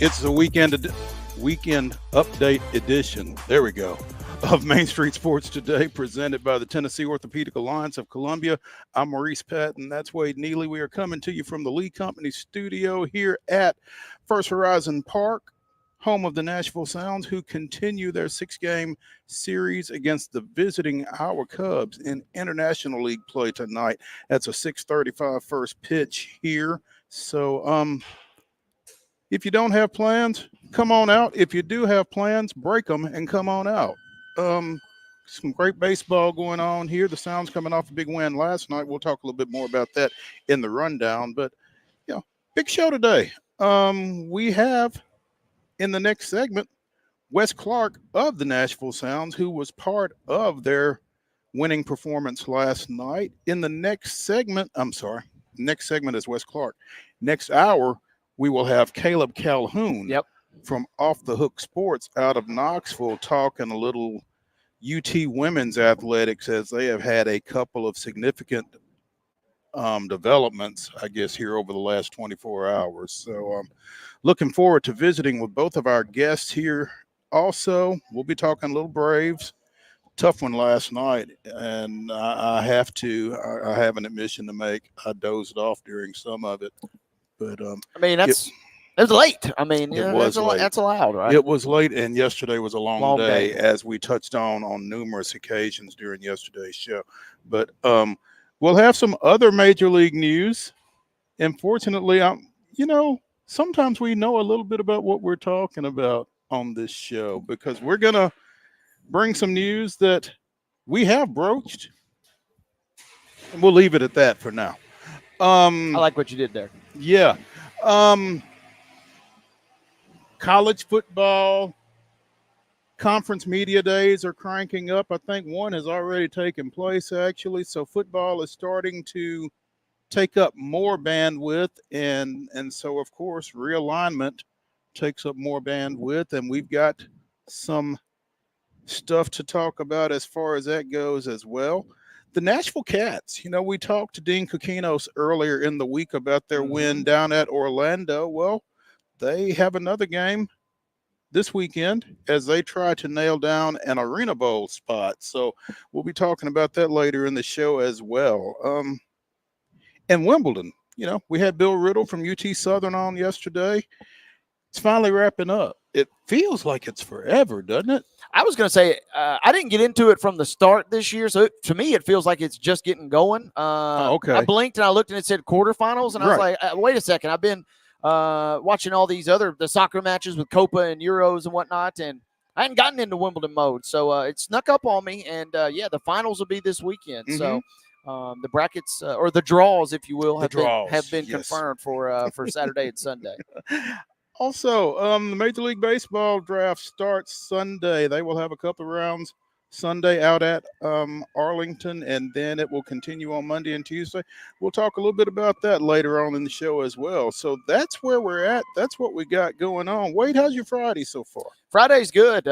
It's the weekend update edition. There we go. Of Main Street Sports Today, presented by the Tennessee Orthopedic Alliance of Columbia. I'm Maurice Patton. That's Wade Neely. We are coming to you from the Lee Company studio here at First Horizon Park, home of the Nashville Sounds, who continue their 6-game series against the visiting Iowa Cubs in International League play tonight. That's a 6:35 first pitch here. So, if you don't have plans, come on out. If you do have plans, break them and come on out. Some great baseball going on here. The Sounds coming off a big win last night. We'll talk a little bit more about that in the rundown. But, big show today. We have in the next segment Wes Clarke of the Nashville Sounds, who was part of their winning performance last night. In the next segment is Wes Clarke. Next hour, we will have Calhoun from Off the Hook Sports out of Knoxville talking a little UT women's athletics, as they have had a couple of significant developments, I guess, here over the last 24 hours. So looking forward to visiting with both of our guests here. Also, we'll be talking a little Braves. Tough one last night, and I have an admission to make. I dozed off during some of it. But it was late. That's allowed, right? It was late, and yesterday was a long day, as we touched on numerous occasions during yesterday's show. But we'll have some other major league news. And fortunately, sometimes we know a little bit about what we're talking about on this show, because we're gonna bring some news that we have broached, and we'll leave it at that for now. I like what you did there. Yeah. College football conference media days are cranking up. I think one has already taken place, actually. So football is starting to take up more bandwidth. And so, of course, realignment takes up more bandwidth. And we've got some stuff to talk about as far as that goes as well. The Nashville Cats, we talked to Dean Kokinos earlier in the week about their win down at Orlando. Well, they have another game this weekend as they try to nail down an Arena Bowl spot. So we'll be talking about that later in the show as well. And Wimbledon, we had Bill Riddle from UT Southern on yesterday. It's finally wrapping up. It feels like it's forever, doesn't it? I was going to say, I didn't get into it from the start this year, so to me, it feels like it's just getting going. Okay. I blinked and I looked and it said quarterfinals, and I was like, wait a second. I've been watching all these the soccer matches with Copa and Euros and whatnot, and I hadn't gotten into Wimbledon mode, so it snuck up on me. And the finals will be this weekend. So the brackets or the draws, if you will, have been confirmed for Saturday and Sunday. Also, the Major League Baseball draft starts Sunday. They will have a couple of rounds Sunday out at Arlington, and then it will continue on Monday and Tuesday. We'll talk a little bit about that later on in the show as well. So that's where we're at. That's what we got going on. Wade, how's your Friday so far? Friday's good.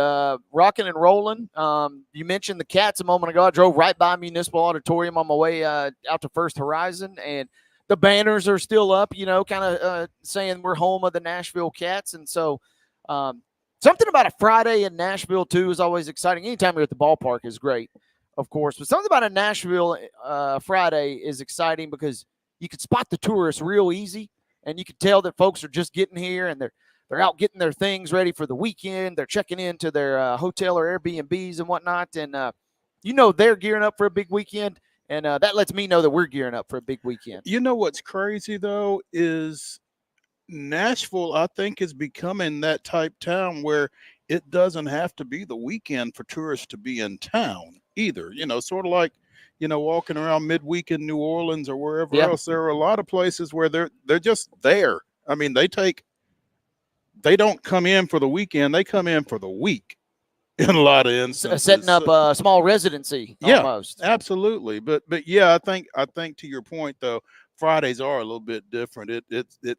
Rocking and rolling. You mentioned the Cats a moment ago. I drove right by Municipal Auditorium on my way out to First Horizon, and the banners are still up, kind of saying we're home of the Nashville Cats. And so something about a Friday in Nashville, too, is always exciting. Anytime you're at the ballpark is great, of course. But something about a Nashville Friday is exciting because you can spot the tourists real easy, and you can tell that folks are just getting here, and they're out getting their things ready for the weekend. They're checking into their hotel or Airbnbs and whatnot. And, they're gearing up for a big weekend. And that lets me know that we're gearing up for a big weekend. What's crazy, though, is Nashville, I think, is becoming that type town where it doesn't have to be the weekend for tourists to be in town either. Sort of like, walking around midweek in New Orleans or wherever else. There are a lot of places where they're just there. I mean, they don't come in for the weekend. They come in for the week. In a lot of instances, setting up a small residency, almost. Yeah, absolutely. But yeah, I think to your point though, Fridays are a little bit different. It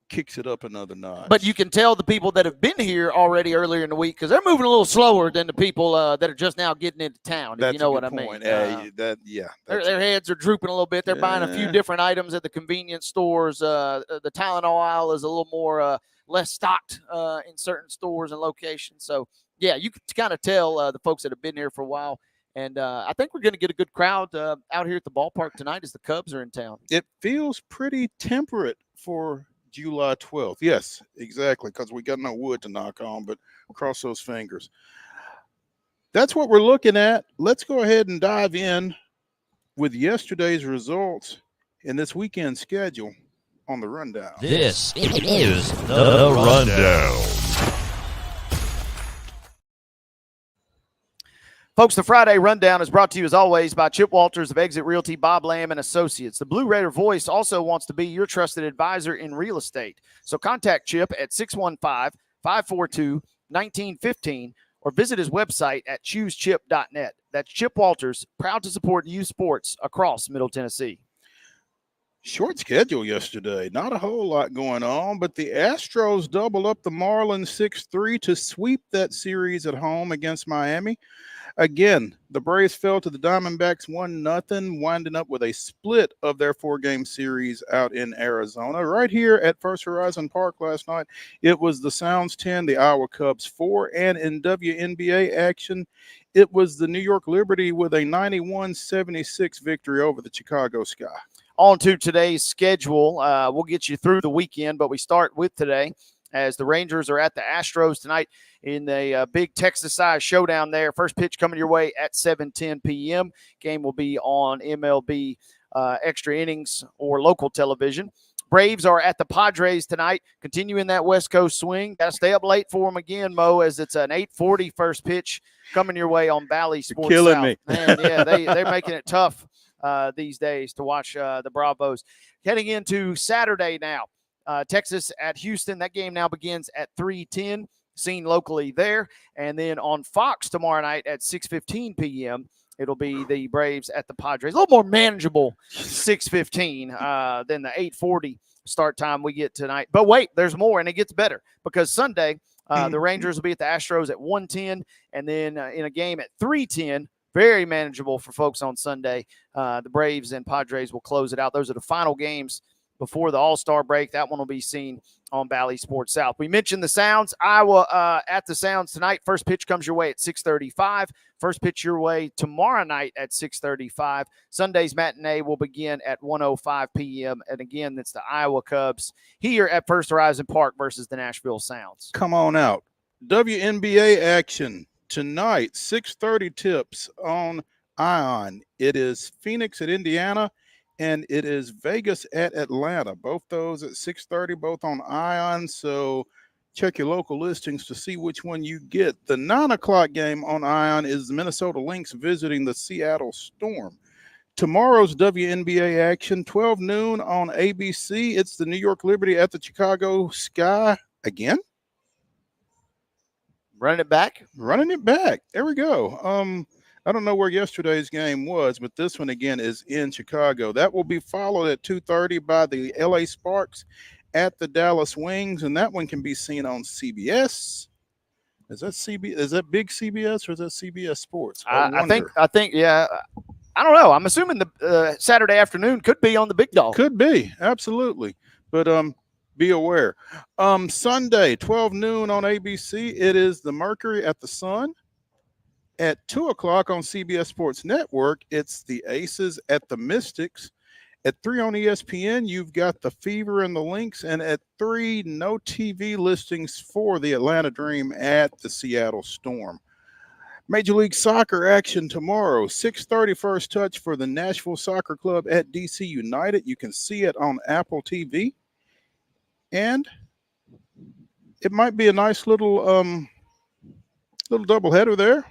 kicks it up another notch. But you can tell the people that have been here already earlier in the week because they're moving a little slower than the people that are just now getting into town. If you know what I mean. Their heads are drooping a little bit. They're buying a few different items at the convenience stores. The Tylenol aisle is a little more less stocked in certain stores and locations. So, yeah, you can kind of tell the folks that have been here for a while. And I think we're going to get a good crowd out here at the ballpark tonight as the Cubs are in town. It feels pretty temperate for July 12th. Yes, exactly, because we got no wood to knock on, but cross those fingers. That's what we're looking at. Let's go ahead and dive in with yesterday's results in this weekend schedule on the rundown. This is the rundown. Folks, the Friday Rundown is brought to you, as always, by Chip Walters of Exit Realty, Bob Lamb and Associates. The Blue Raider Voice also wants to be your trusted advisor in real estate. So contact Chip at 615-542-1915 or visit his website at choosechip.net. That's Chip Walters, proud to support youth sports across Middle Tennessee. Short schedule yesterday. Not a whole lot going on, but the Astros double up the Marlins 6-3 to sweep that series at home against Miami. Again, the Braves fell to the Diamondbacks 1-0, winding up with a split of their 4-game series out in Arizona. Right here at First Horizon Park last night, it was the Sounds 10, the Iowa Cubs 4, and in WNBA action, it was the New York Liberty with a 91-76 victory over the Chicago Sky. On to today's schedule. We'll get you through the weekend, but we start with today as the Rangers are at the Astros tonight in a big Texas-sized showdown there. First pitch coming your way at 7:10 p.m. Game will be on MLB Extra Innings or local television. Braves are at the Padres tonight, continuing that West Coast swing. Got to stay up late for them again, Mo, as it's an 8:40 first pitch coming your way on Bally Sports You're killing South. me. Man, yeah, they're making it tough these days to watch the Bravos. Heading into Saturday now, Texas at Houston. That game now begins at 3:10, seen locally there. And then on Fox tomorrow night at 6:15 p.m., it'll be the Braves at the Padres. A little more manageable 6:15 than the 8:40 start time we get tonight. But wait, there's more, and it gets better because Sunday the Rangers will be at the Astros at 1:10, and then in a game at 3:10, very manageable for folks on Sunday. The Braves and Padres will close it out. Those are the final games before the All-Star break. That one will be seen on Bally Sports South. We mentioned the Sounds. Iowa at the Sounds tonight. First pitch comes your way at 6:35. First pitch your way tomorrow night at 6:35. Sunday's matinee will begin at 1:05 p.m. And again, it's the Iowa Cubs here at First Horizon Park versus the Nashville Sounds. Come on out. WNBA action tonight, 6:30 tips on Ion. It is Phoenix at Indiana, and it is Vegas at Atlanta. Both those at 6:30, both on Ion. So check your local listings to see which one you get. The 9 o'clock game on Ion is the Minnesota Lynx visiting the Seattle Storm. Tomorrow's WNBA action, 12 noon on ABC. It's the New York Liberty at the Chicago Sky again. Running it back. There we go. I don't know where yesterday's game was, but this one again is in Chicago. That will be followed at 2:30 by the LA Sparks at the Dallas Wings, and that one can be seen on CBS. Is that big CBS or is that CBS Sports? I think, yeah. I don't know. I'm assuming the Saturday afternoon could be on the Big Dog. Could be, absolutely. But be aware. Sunday, 12 noon on ABC, it is the Mercury at the Sun. At 2 o'clock on CBS Sports Network, it's the Aces at the Mystics. At 3 on ESPN, you've got the Fever and the Lynx. And at 3, no TV listings for the Atlanta Dream at the Seattle Storm. Major League Soccer action tomorrow, 6:30 first touch for the Nashville Soccer Club at DC United. You can see it on Apple TV. And it might be a nice little doubleheader there,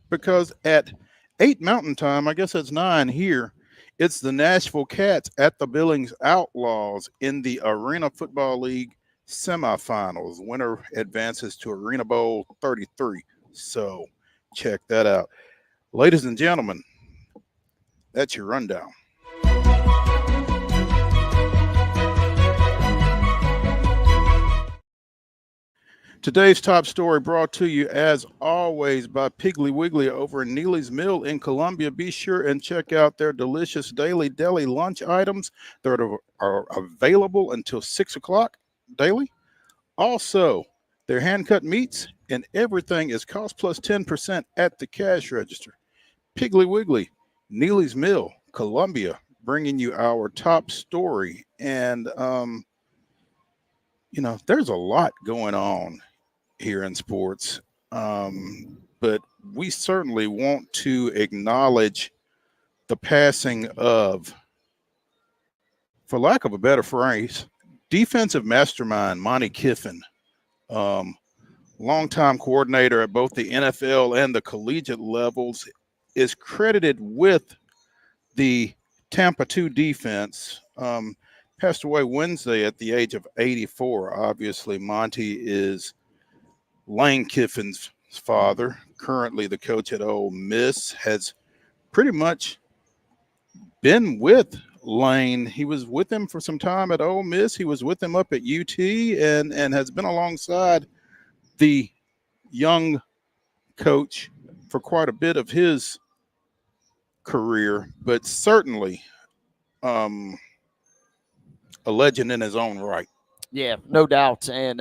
because at 8 Mountain Time, I guess that's 9 here, it's the Nashville Cats at the Billings Outlaws in the Arena Football League semifinals. Winner advances to Arena Bowl 33. So check that out. Ladies and gentlemen, that's your rundown. Today's top story brought to you, as always, by Piggly Wiggly over in Neely's Mill in Columbia. Be sure and check out their delicious daily deli lunch items that are available until 6 o'clock daily. Also, their hand-cut meats and everything is cost plus 10% at the cash register. Piggly Wiggly, Neely's Mill, Columbia, bringing you our top story. And, there's a lot going on here in sports. But we certainly want to acknowledge the passing of, for lack of a better phrase, defensive mastermind Monty Kiffin, longtime coordinator at both the NFL and the collegiate levels, is credited with the Tampa 2 defense. Passed away Wednesday at the age of 84. Obviously, Monty is Lane Kiffin's father, currently the coach at Ole Miss, has pretty much been with Lane. He was with him for some time at Ole Miss. He was with him up at UT and has been alongside the young coach for quite a bit of his career, but certainly a legend in his own right. Yeah, no doubt. And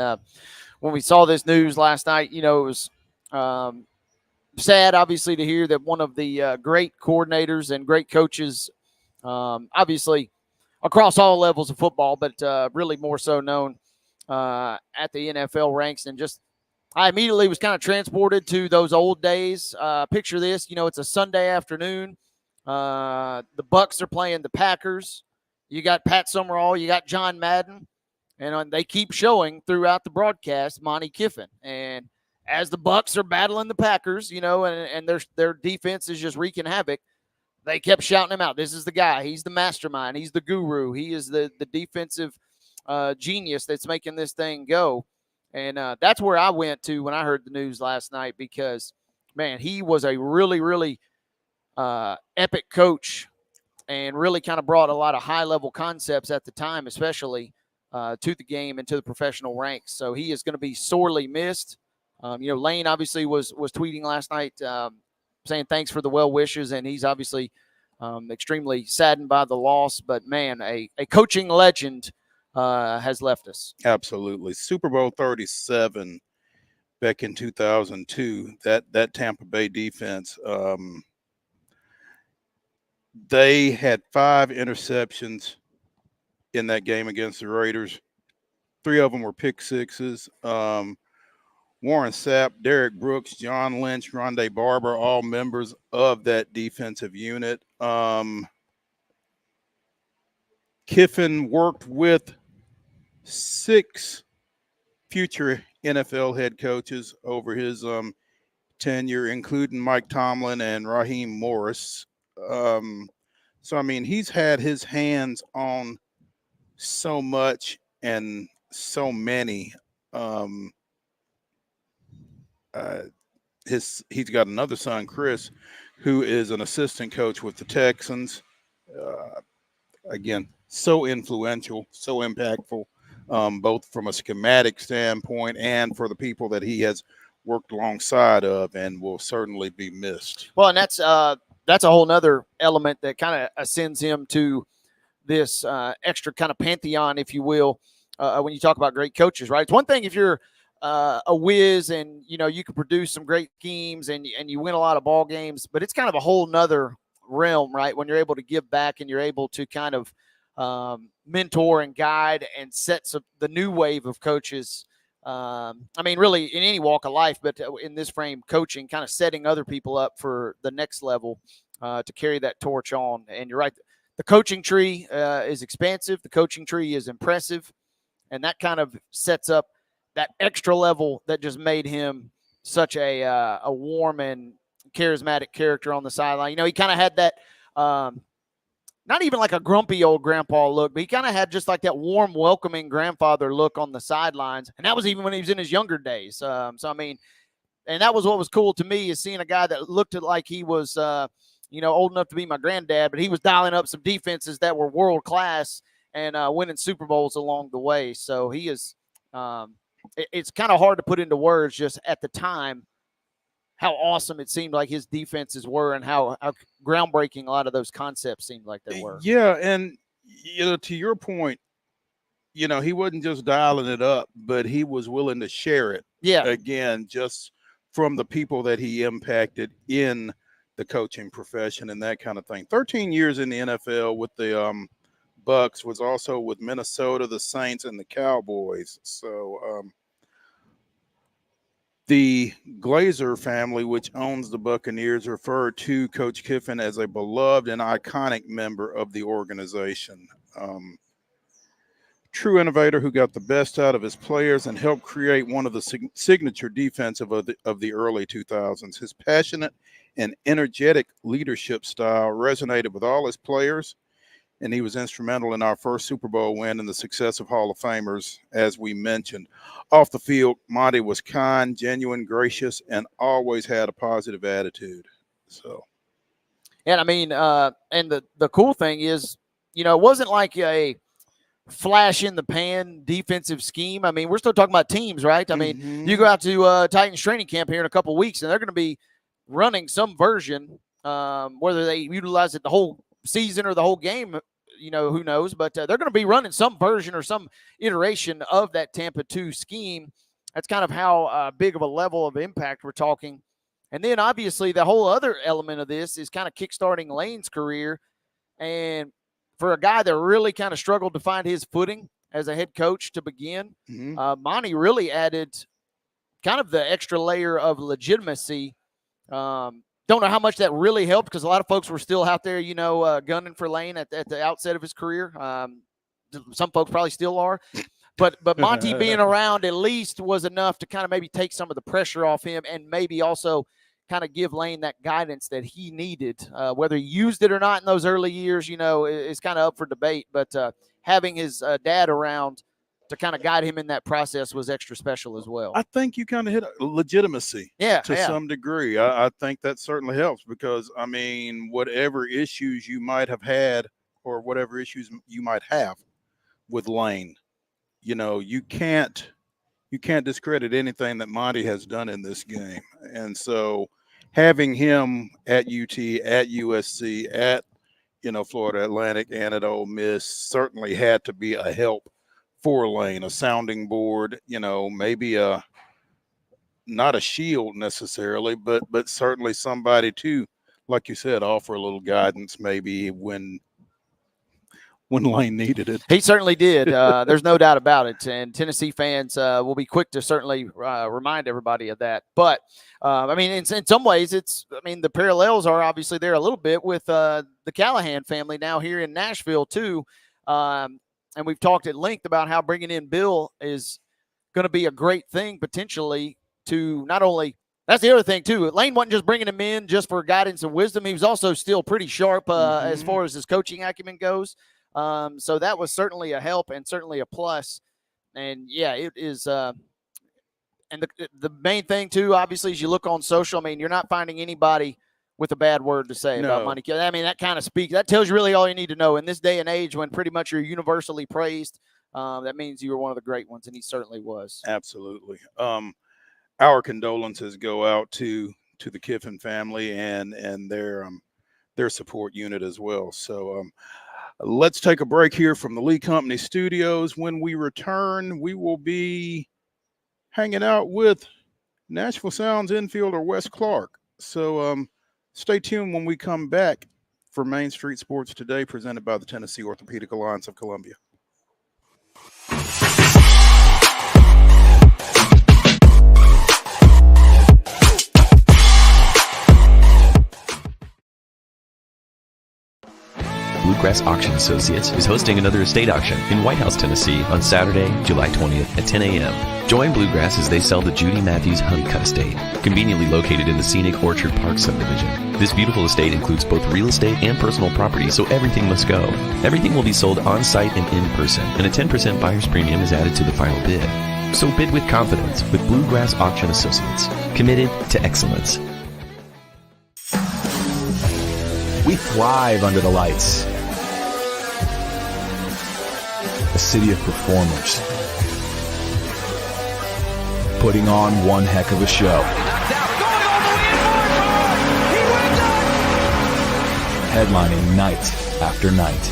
when we saw this news last night, it was sad, obviously, to hear that one of the great coordinators and great coaches, obviously, across all levels of football, but really more so known at the NFL ranks. And just, I immediately was kind of transported to those old days. Picture this, it's a Sunday afternoon. The Bucks are playing the Packers. You got Pat Summerall, you got John Madden, and they keep showing throughout the broadcast Monty Kiffin. And as the Bucks are battling the Packers, and their defense is just wreaking havoc, they kept shouting him out. This is the guy. He's the mastermind. He's the guru. He is the defensive genius that's making this thing go. And that's where I went to when I heard the news last night because, man, he was a really, really epic coach and really kind of brought a lot of high-level concepts at the time, especially to the game and to the professional ranks. So he is going to be sorely missed. Lane obviously was tweeting last night saying thanks for the well wishes, and he's obviously extremely saddened by the loss. But, man, a coaching legend has left us. Absolutely. Super Bowl 37 back in 2002, that Tampa Bay defense, they had 5 interceptions in that game against the Raiders. 3 of them were pick sixes. Warren Sapp, Derek Brooks, John Lynch, Rondé Barber, all members of that defensive unit. Kiffin worked with 6 future NFL head coaches over his tenure, including Mike Tomlin and Raheem Morris. So, I mean, he's had his hands on so much and so many. He's got another son, Chris, who is an assistant coach with the Texans. Again, so influential, so impactful, both from a schematic standpoint and for the people that he has worked alongside of, and will certainly be missed. Well, and that's a whole nother element that kind of ascends him to this extra kind of pantheon, if you will, when you talk about great coaches, right? It's one thing if you're a whiz and, you can produce some great schemes and you win a lot of ball games, but it's kind of a whole nother realm, right? When you're able to give back and you're able to kind of mentor and guide and set the new wave of coaches. I mean, really in any walk of life, but in this frame, coaching, kind of setting other people up for the next level to carry that torch on. And you're right. The coaching tree is expansive. The coaching tree is impressive. And that kind of sets up that extra level that just made him such a warm and charismatic character on the sideline. He kind of had that, not even like a grumpy old grandpa look, but he kind of had just like that warm, welcoming grandfather look on the sidelines. And that was even when he was in his younger days. So, I mean, and that was what was cool to me, is seeing a guy that looked like he was, old enough to be my granddad, but he was dialing up some defenses that were world class and winning Super Bowls along the way. So he is, it's kind of hard to put into words just at the time how awesome it seemed like his defenses were and how groundbreaking a lot of those concepts seemed like they were. Yeah, and to your point, he wasn't just dialing it up, but he was willing to share it. Yeah. Again, just from the people that he impacted in the coaching profession and that kind of thing. 13 years in the NFL with the Bucks, was also with Minnesota, the Saints, and the Cowboys. So the Glazer family, which owns the Buccaneers, referred to Coach Kiffin as a beloved and iconic member of the organization. True innovator who got the best out of his players and helped create one of the signature defensive of the early 2000s. His passionate and energetic leadership style resonated with all his players, and he was instrumental in our first Super Bowl win and the success of Hall of Famers, as we mentioned. Off the field, Monty was kind, genuine, gracious, and always had a positive attitude. So, and I mean, and the cool thing is, it wasn't like a flash in the pan defensive scheme. I mean, we're still talking about teams, right? I mean, you go out to Titans training camp here in a couple of weeks, and they're going to be running some version, whether they utilize it the whole season or the whole game, who knows, but they're going to be running some version or some iteration of that Tampa 2 scheme. That's kind of how big of a level of impact we're talking. And then obviously the whole other element of this is kind of kickstarting Lane's career. And for a guy that really kind of struggled to find his footing as a head coach to begin, Monty really added kind of the extra layer of legitimacy. Don't know how much that really helped, because a lot of folks were still out there, gunning for Lane at the outset of his career. Some folks probably still are. But Monty being around at least was enough to kind of maybe take some of the pressure off him, and maybe also kind of give Lane that guidance that he needed. Whether he used it or not in those early years, is kind of up for debate. But having his dad around to kind of guide him in that process was extra special as well. I think you kind of hit legitimacy to some degree. I think that certainly helps, because, I mean, whatever issues you might have had or whatever issues you might have with Lane, you can't discredit anything that Monty has done in this game. And so having him at UT, at USC, at, Florida Atlantic, and at Ole Miss certainly had to be a help for Lane, a sounding board, maybe not a shield necessarily, but certainly somebody to, like you said, offer a little guidance maybe when Lane needed it. He certainly did. There's no doubt about it. And Tennessee fans will be quick to certainly remind everybody of that. But, I mean, in some ways, the parallels are obviously there a little bit with the CALHOUN family now here in Nashville, too. And we've talked at length about how bringing in Bill is going to be a great thing potentially to not only – that's the other thing, too. Lane wasn't just bringing him in just for guidance and wisdom. He was also still pretty sharp as far as his coaching acumen goes. So that was certainly a help and certainly a plus. And, yeah, it is and the main thing, too, obviously, as you look on social, I mean, you're not finding anybody with a bad word to say about Monty. I mean, that kind of speaks. That tells you really all you need to know in this day and age when pretty much you're universally praised. That means you were one of the great ones, and he certainly was. Absolutely. Our condolences go out to the Kiffin family and their support unit as well. So let's take a break here from the Lee Company Studios. When we return, we will be hanging out with Nashville Sounds infielder Wes Clarke. So stay tuned when we come back for Main Street Sports Today, presented by the Tennessee Orthopedic Alliance of Columbia. Bluegrass Auction Associates is hosting another estate auction in White House, Tennessee on Saturday, July 20th at 10 a.m. Join Bluegrass as they sell the Judy Matthews Honeycutt Estate, conveniently located in the scenic Orchard Park subdivision. This beautiful estate includes both real estate and personal property, so everything must go. Everything will be sold on-site and in person, and a 10% buyer's premium is added to the final bid. So bid with confidence with Bluegrass Auction Associates, committed to excellence. We thrive under the lights. A city of performers, putting on one heck of a show. Headlining night after night.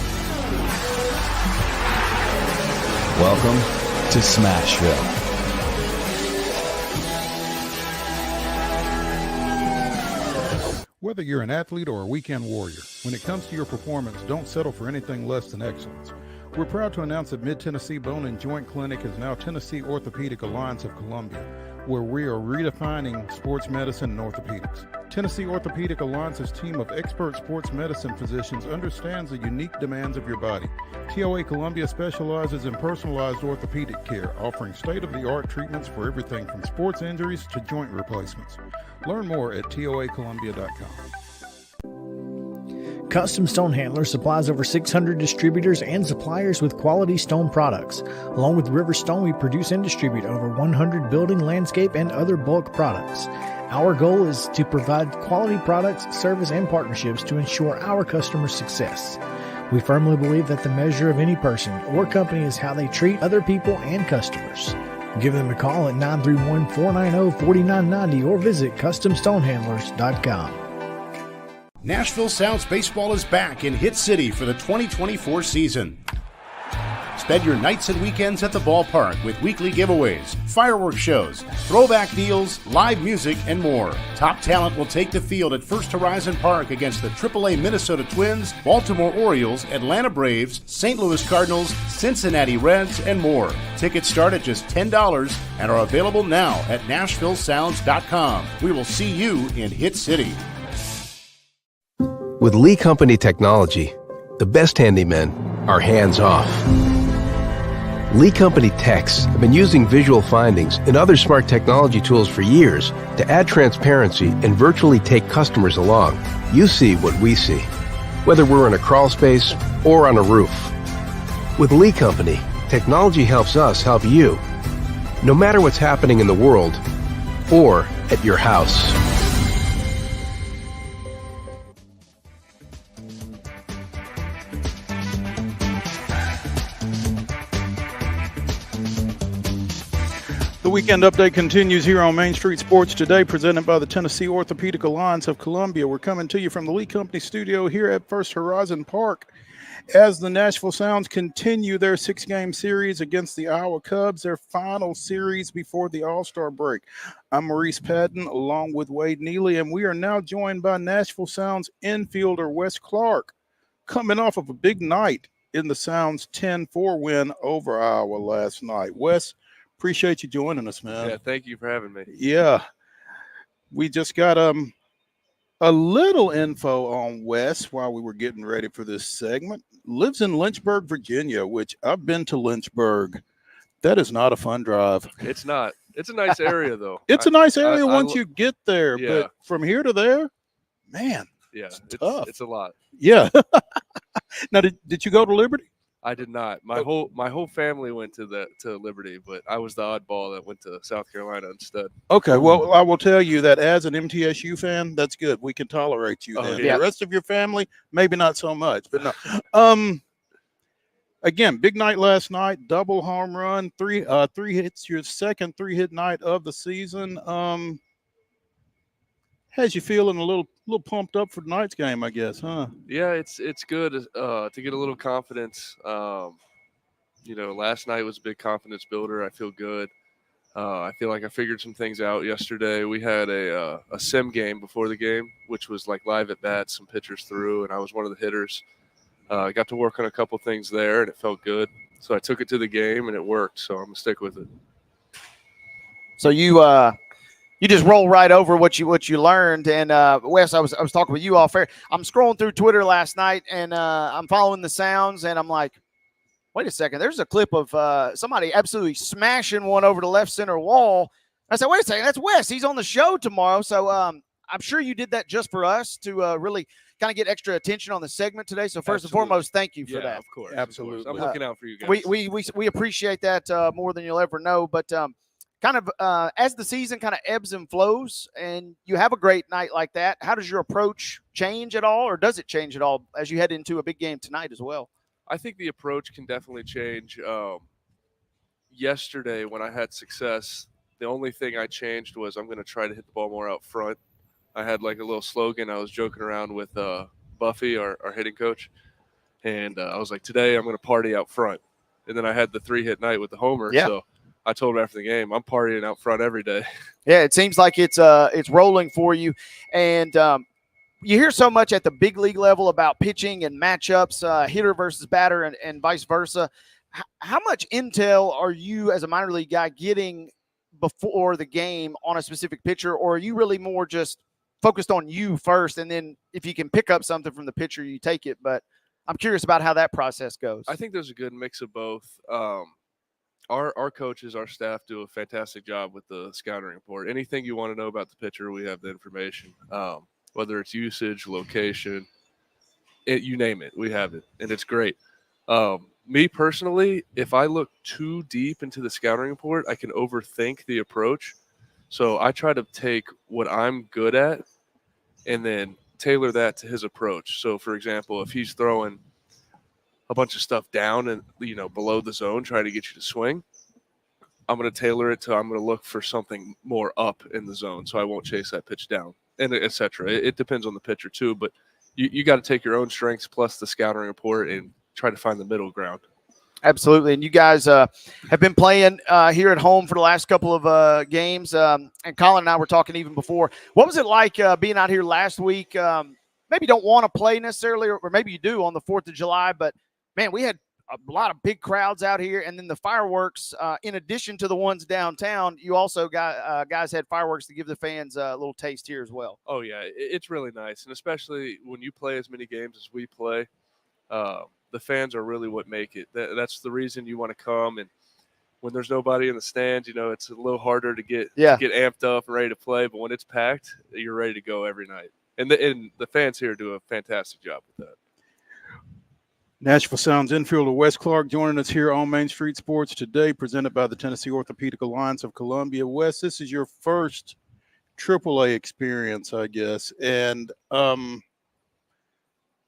Welcome to Smashville. Whether you're an athlete or a weekend warrior, when it comes to your performance, don't settle for anything less than excellence. We're proud to announce that Mid-Tennessee Bone and Joint Clinic is now Tennessee Orthopedic Alliance of Columbia, where we are redefining sports medicine and orthopedics. Tennessee Orthopedic Alliance's team of expert sports medicine physicians understands the unique demands of your body. TOA Columbia specializes in personalized orthopedic care, offering state-of-the-art treatments for everything from sports injuries to joint replacements. Learn more at toacolumbia.com. Custom Stone Handler supplies over 600 distributors and suppliers with quality stone products. Along with River Stone, we produce and distribute over 100 building, landscape, and other bulk products. Our goal is to provide quality products, service, and partnerships to ensure our customers' success. We firmly believe that the measure of any person or company is how they treat other people and customers. Give them a call at 931-490-4990 or visit CustomStonehandlers.com. Nashville Sounds Baseball is back in Hit City for the 2024 season. Spend your nights and weekends at the ballpark with weekly giveaways, fireworks shows, throwback deals, live music, and more. Top talent will take the field at First Horizon Park against the AAA Minnesota Twins, Baltimore Orioles, Atlanta Braves, St. Louis Cardinals, Cincinnati Reds, and more. Tickets start at just $10 and are available now at NashvilleSounds.com. We will see you in Hit City. With Lee Company technology, the best handymen are hands-off. Lee Company techs have been using visual findings and other smart technology tools for years to add transparency and virtually take customers along. You see what we see, whether we're in a crawl space or on a roof. With Lee Company, technology helps us help you, no matter what's happening in the world or at your house. The weekend update continues here on Main Street Sports Today, presented by the Tennessee Orthopedic Alliance of Columbia. We're coming to you from the Lee Company studio here at First Horizon Park as the Nashville Sounds continue their 6-game series against the Iowa Cubs, their final series before the All-Star break. I'm Maurice Patton along with Wade Neely, and we are now joined by Nashville Sounds infielder Wes Clarke, coming off of a big night in the Sounds 10-4 win over Iowa last night. Wes, appreciate you joining us, man. Yeah, thank you for having me. Yeah. We just got a little info on Wes while we were getting ready for this segment. Lives in Lynchburg, Virginia, which I've been to Lynchburg. That is not a fun drive. It's not. It's a nice area, though. It's a nice area once you get there. Yeah. But from here to there, man, yeah, it's tough. It's a lot. Yeah. Now, did you go to Liberty? I did not. My whole family went to Liberty, but I was the oddball that went to South Carolina instead. Okay, well, I will tell you that as an MTSU fan, that's good. We can tolerate you then. Yeah. The rest of your family, maybe not so much, but no. Again, big night last night, double home run, three hits, your second 3-hit night of the season. Has you feeling a little pumped up for tonight's game, I guess, huh? Yeah, it's good to get a little confidence. Last night was a big confidence builder. I feel good. I feel like I figured some things out yesterday. We had a sim game before the game, which was like live at bats, some pitchers threw, and I was one of the hitters. I got to work on a couple things there, and it felt good. So I took it to the game, and it worked. So I'm gonna stick with it. So you just roll right over what you learned. And Wes, I was talking with you off air. I'm scrolling through Twitter last night, and I'm following the Sounds, and I'm like, wait a second. There's a clip of somebody absolutely smashing one over the left center wall. I said, wait a second, that's Wes. He's on the show tomorrow. So I'm sure you did that just for us to really kind of get extra attention on the segment today. So first and foremost, thank you for that. Of course. Absolutely. Of course. I'm looking out for you guys. We appreciate that more than you'll ever know. But kind of as the season kind of ebbs and flows and you have a great night like that, how does your approach change at all, or does it change at all as you head into a big game tonight as well? I think the approach can definitely change. Yesterday when I had success, the only thing I changed was I'm going to try to hit the ball more out front. I had like a little slogan. I was joking around with Buffy, our hitting coach, and I was like, today I'm going to party out front. and then I had the 3-hit night with the homer. Yeah. So I told him after the game, I'm partying out front every day. Yeah, it seems like it's rolling for you. And you hear so much at the big league level about pitching and matchups, hitter versus batter and vice versa. How much intel are you as a minor league guy getting before the game on a specific pitcher, or are you really more just focused on you first, and then if you can pick up something from the pitcher, you take it? But I'm curious about how that process goes. I think there's a good mix of both. Our coaches, our staff do a fantastic job with the scouting report. Anything you want to know about the pitcher, we have the information. Whether it's usage, location, you name it, we have it, and it's great. Me personally, if I look too deep into the scouting report, I can overthink the approach. So I try to take what I'm good at and then tailor that to his approach. So, for example, if he's throwing a bunch of stuff down and, below the zone, trying to get you to swing, I'm going to tailor it to I'm going to look for something more up in the zone, so I won't chase that pitch down, and et cetera. It depends on the pitcher too, but you got to take your own strengths plus the scouting report and try to find the middle ground. Absolutely. And you guys have been playing here at home for the last couple of games. And Colin and I were talking even before. What was it like being out here last week? Maybe don't want to play necessarily, or maybe you do on the 4th of July, but man, we had a lot of big crowds out here. And then the fireworks, in addition to the ones downtown, you also got guys had fireworks to give the fans a little taste here as well. Oh yeah, it's really nice. And especially when you play as many games as we play, the fans are really what make it. That's the reason you want to come. And when there's nobody in the stands, it's a little harder to get amped up and ready to play. But when it's packed, you're ready to go every night. And the fans here do a fantastic job with that. Nashville Sounds infielder Wes Clarke joining us here on Main Street Sports today, presented by the Tennessee Orthopedic Alliance of Columbia. Wes, this is your first AAA experience, I guess. And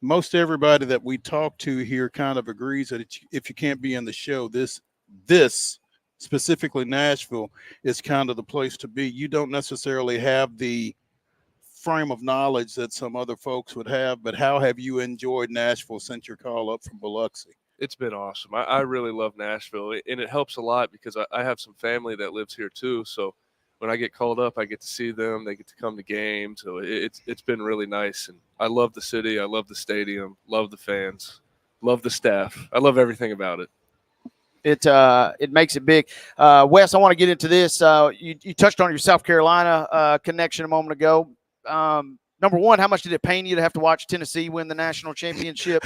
most everybody that we talk to here kind of agrees that if you can't be in the show, this specifically Nashville is kind of the place to be. You don't necessarily have the frame of knowledge that some other folks would have, but how have you enjoyed Nashville since your call up from Biloxi? It's been awesome. I really love Nashville, and it helps a lot because I have some family that lives here too. So when I get called up, I get to see them. They get to come to games. So it's been really nice, and I love the city. I love the stadium. Love the fans. Love the staff. I love everything about it. It makes it big. Wes, I want to get into this. You touched on your South Carolina connection a moment ago. Number one, how much did it pain you to have to watch Tennessee win the national championship?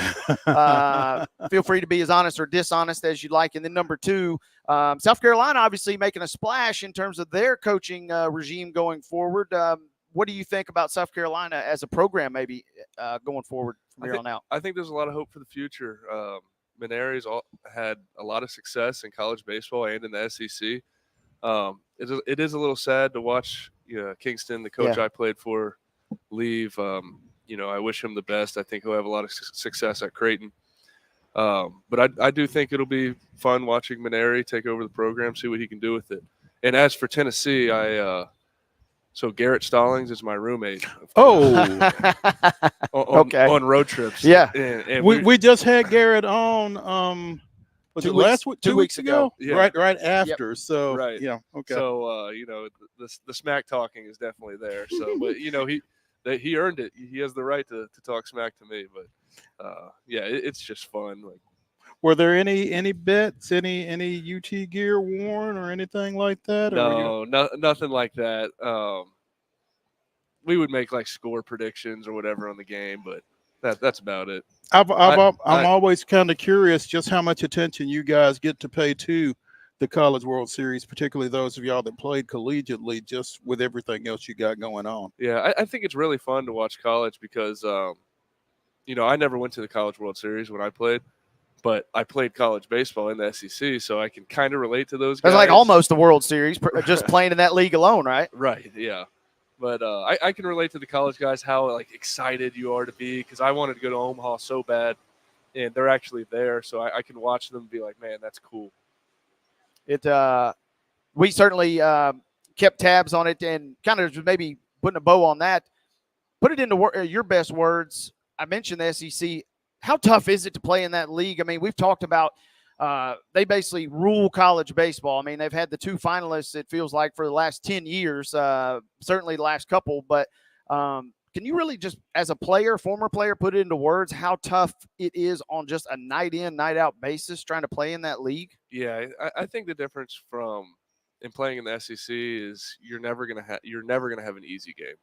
Feel free to be as honest or dishonest as you'd like. And then number two, South Carolina obviously making a splash in terms of their coaching regime going forward. What do you think about South Carolina as a program maybe going forward from here on out? I think there's a lot of hope for the future. Maneri's had a lot of success in college baseball and in the SEC. It is a little sad to watch Kingston, the coach I played for, leave. I wish him the best. I think he'll have a lot of success at Creighton. But I do think it'll be fun watching Maneri take over the program, see what he can do with it. And as for Tennessee, so Garrett Stallings is my roommate. Okay. On road trips. Yeah. And we just had Garrett on was it last week? 2 weeks ago. Yeah. Right after. Yep. So right. Yeah. Okay. So the smack talking is definitely there. So but he earned it. He has the right to talk smack to me. But it's just fun. Like, were there any bets, any UT gear worn or anything like that? No, nothing like that. We would make like score predictions or whatever on the game, but that's about it. I'm always kind of curious just how much attention you guys get to pay to the College World Series, particularly those of y'all that played collegiately, just with everything else you got going on. Yeah, I think it's really fun to watch college because, I never went to the College World Series when I played, but I played college baseball in the SEC, so I can kind of relate to those guys. It's like almost the World Series, just playing in that league alone, right? Right, yeah. But I can relate to the college guys, how excited you are to be, because I wanted to go to Omaha so bad, and they're actually there, so I can watch them and be like, man, that's cool. We certainly kept tabs on it and kind of maybe putting a bow on that. Put it into your best words. I mentioned the SEC. How tough is it to play in that league? I mean, we've talked about they basically rule college baseball. I mean, they've had the 2 finalists, it feels like, for the last 10 years, certainly the last couple. But can you really just, as a player, former player, put it into words how tough it is on just a night in, night out basis trying to play in that league? Yeah, I think the difference in playing in the SEC is you're never gonna have an easy game.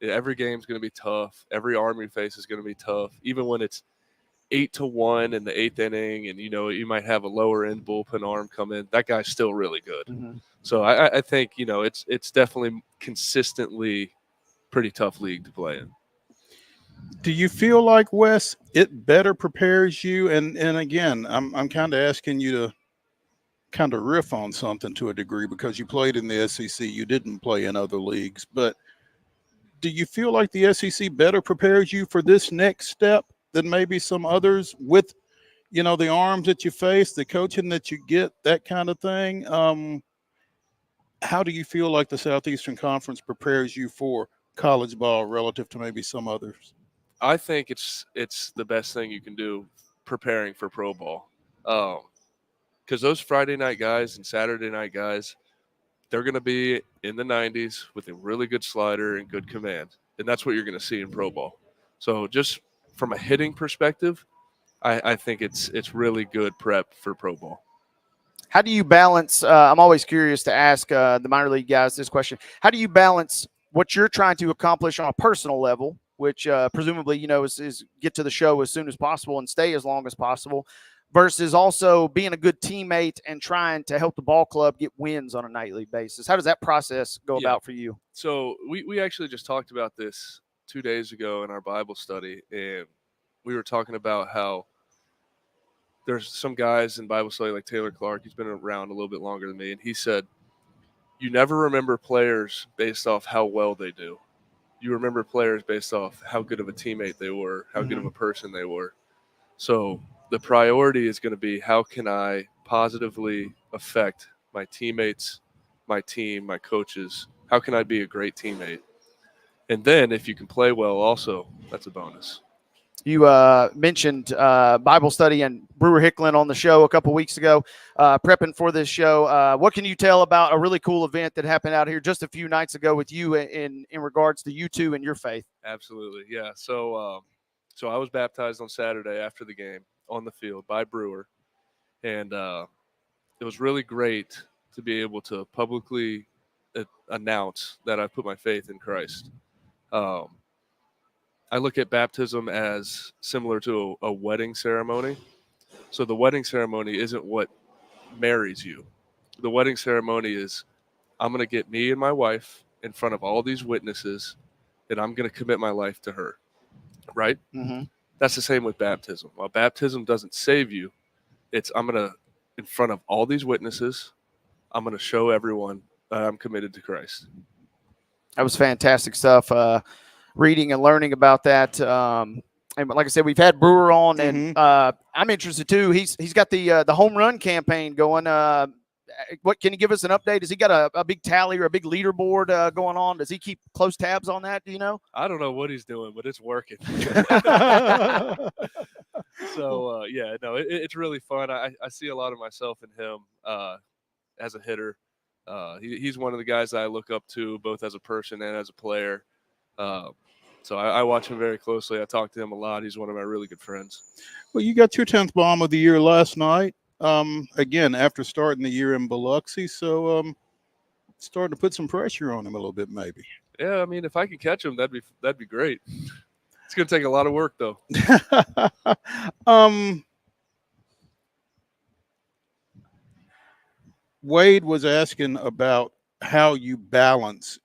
Every game's gonna be tough. Every arm you face is gonna be tough, even when it's 8-1 in the 8th inning, and you might have a lower end bullpen arm come in. That guy's still really good. Mm-hmm. So I think it's definitely consistently pretty tough league to play in. Do you feel like, Wes, it better prepares you? And again, I'm kind of asking you to kind of riff on something to a degree because you played in the SEC, you didn't play in other leagues, but do you feel like the SEC better prepares you for this next step than maybe some others with, the arms that you face, the coaching that you get, that kind of thing? How do you feel like the Southeastern Conference prepares you for college ball relative to maybe some others? I think it's the best thing you can do preparing for pro ball. Because those Friday night guys and Saturday night guys, they're going to be in the 90s with a really good slider and good command. And that's what you're going to see in pro ball. So just from a hitting perspective, I think it's really good prep for pro ball. How do you balance I'm always curious to ask the minor league guys this question. How do you balance what you're trying to accomplish on a personal level, which presumably, is get to the show as soon as possible and stay as long as possible, versus also being a good teammate and trying to help the ball club get wins on a nightly basis? How does that process go about for you? So we actually just talked about this 2 days ago in our Bible study, and we were talking about how there's some guys in Bible study like Taylor Clarke. He's been around a little bit longer than me, and he said, you never remember players based off how well they do. You remember players based off how good of a teammate they were, how good of a person they were. So the priority is going to be, how can I positively affect my teammates, my team, my coaches? How can I be a great teammate? And then if you can play well also, that's a bonus. You mentioned Bible study and Brewer Hicklin on the show a couple weeks ago, prepping for this show. What can you tell about a really cool event that happened out here just a few nights ago with you in regards to you two and your faith? Absolutely, yeah. So I was baptized on Saturday after the game on the field by Brewer, and it was really great to be able to publicly announce that I put my faith in Christ. I look at baptism as similar to a wedding ceremony. So the wedding ceremony isn't what marries you. The wedding ceremony is, I'm going to get me and my wife in front of all these witnesses, and I'm going to commit my life to her, right? Mm-hmm. That's the same with baptism. While baptism doesn't save you, it's, I'm going to, in front of all these witnesses, I'm going to show everyone that I'm committed to Christ. That was fantastic stuff. Reading and learning about that. And like I said, we've had Brewer on, and I'm interested too. He's got the home run campaign going. What can you give us an update? Has he got a big tally or a big leaderboard going on? Does he keep close tabs on that? Do you know? I don't know what he's doing, but it's working. So yeah, no, it's really fun. I see a lot of myself in him as a hitter. He's one of the guys that I look up to, both as a person and as a player. So I watch him very closely. I talk to him a lot. He's one of my really good friends. Well, you got your 10th bomb of the year last night. Again, after starting the year in Biloxi. So starting to put some pressure on him a little bit, maybe. Yeah, I mean, if I could catch him, that'd be great. It's going to take a lot of work, though. Wade was asking about how you balance,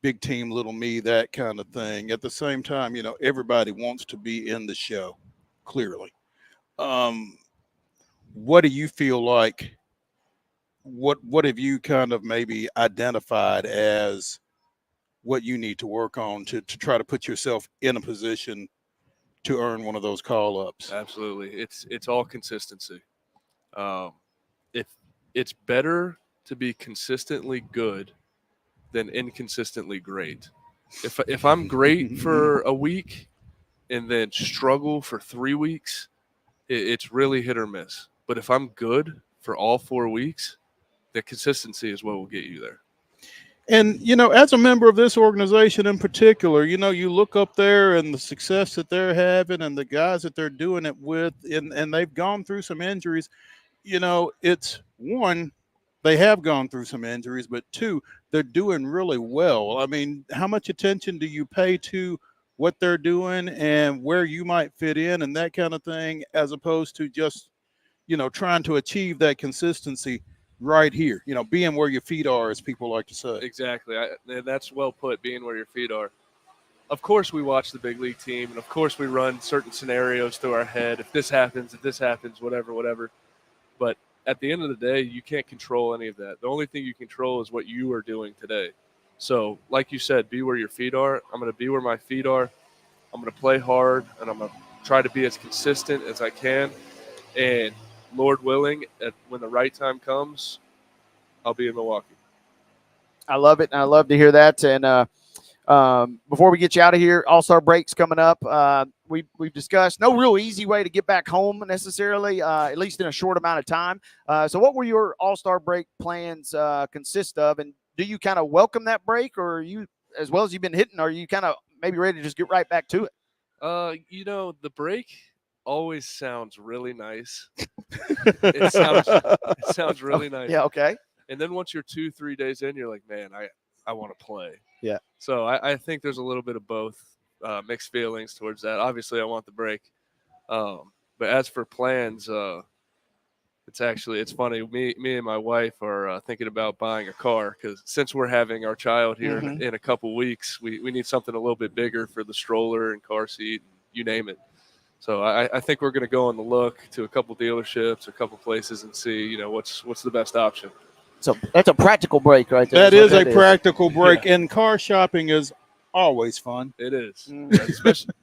big team, little me, that kind of thing. At the same time, everybody wants to be in the show, clearly. What do you feel like? What have you kind of maybe identified as what you need to work on to try to put yourself in a position to earn one of those call-ups? Absolutely. It's all consistency. If it's better to be consistently good than inconsistently great. If I'm great for a week and then struggle for 3 weeks, it's really hit or miss. But if I'm good for all 4 weeks, the consistency is what will get you there. And, as a member of this organization in particular, you look up there and the success that they're having and the guys that they're doing it with, and they've gone through some injuries. It's one, they have gone through some injuries, but two, they're doing really well. I mean, how much attention do you pay to what they're doing and where you might fit in and that kind of thing, as opposed to just, trying to achieve that consistency right here, being where your feet are, as people like to say. Exactly. That's well put, being where your feet are. Of course, we watch the big league team, and of course, we run certain scenarios through our head. If this happens, whatever. But at the end of the day, you can't control any of that. The only thing you control is what you are doing today. So, like you said, be where your feet are. I'm going to be where my feet are. I'm going to play hard, and I'm going to try to be as consistent as I can. And Lord willing, when the right time comes, I'll be in Milwaukee. I love it, and I love to hear that. And before we get you out of here, All-Star break's coming up. We've discussed no real easy way to get back home necessarily, at least in a short amount of time. So what will your All-Star break plans consist of? And do you kind of welcome that break, or are you, as well as you've been hitting, are you kind of maybe ready to just get right back to it? The break always sounds really nice. It sounds really nice. Yeah, okay. And then once you're 2-3 days in, you're like, man, I want to play. Yeah. So I think there's a little bit of both mixed feelings towards that. Obviously, I want the break. But as for plans, it's funny. Me and my wife are thinking about buying a car, because since we're having our child here in a couple weeks, we need something a little bit bigger for the stroller and car seat, and you name it. So I think we're going to go on the look to a couple dealerships, a couple places, and see, what's the best option. So that's a practical break right there. That is a practical break, and car shopping is always fun. It is,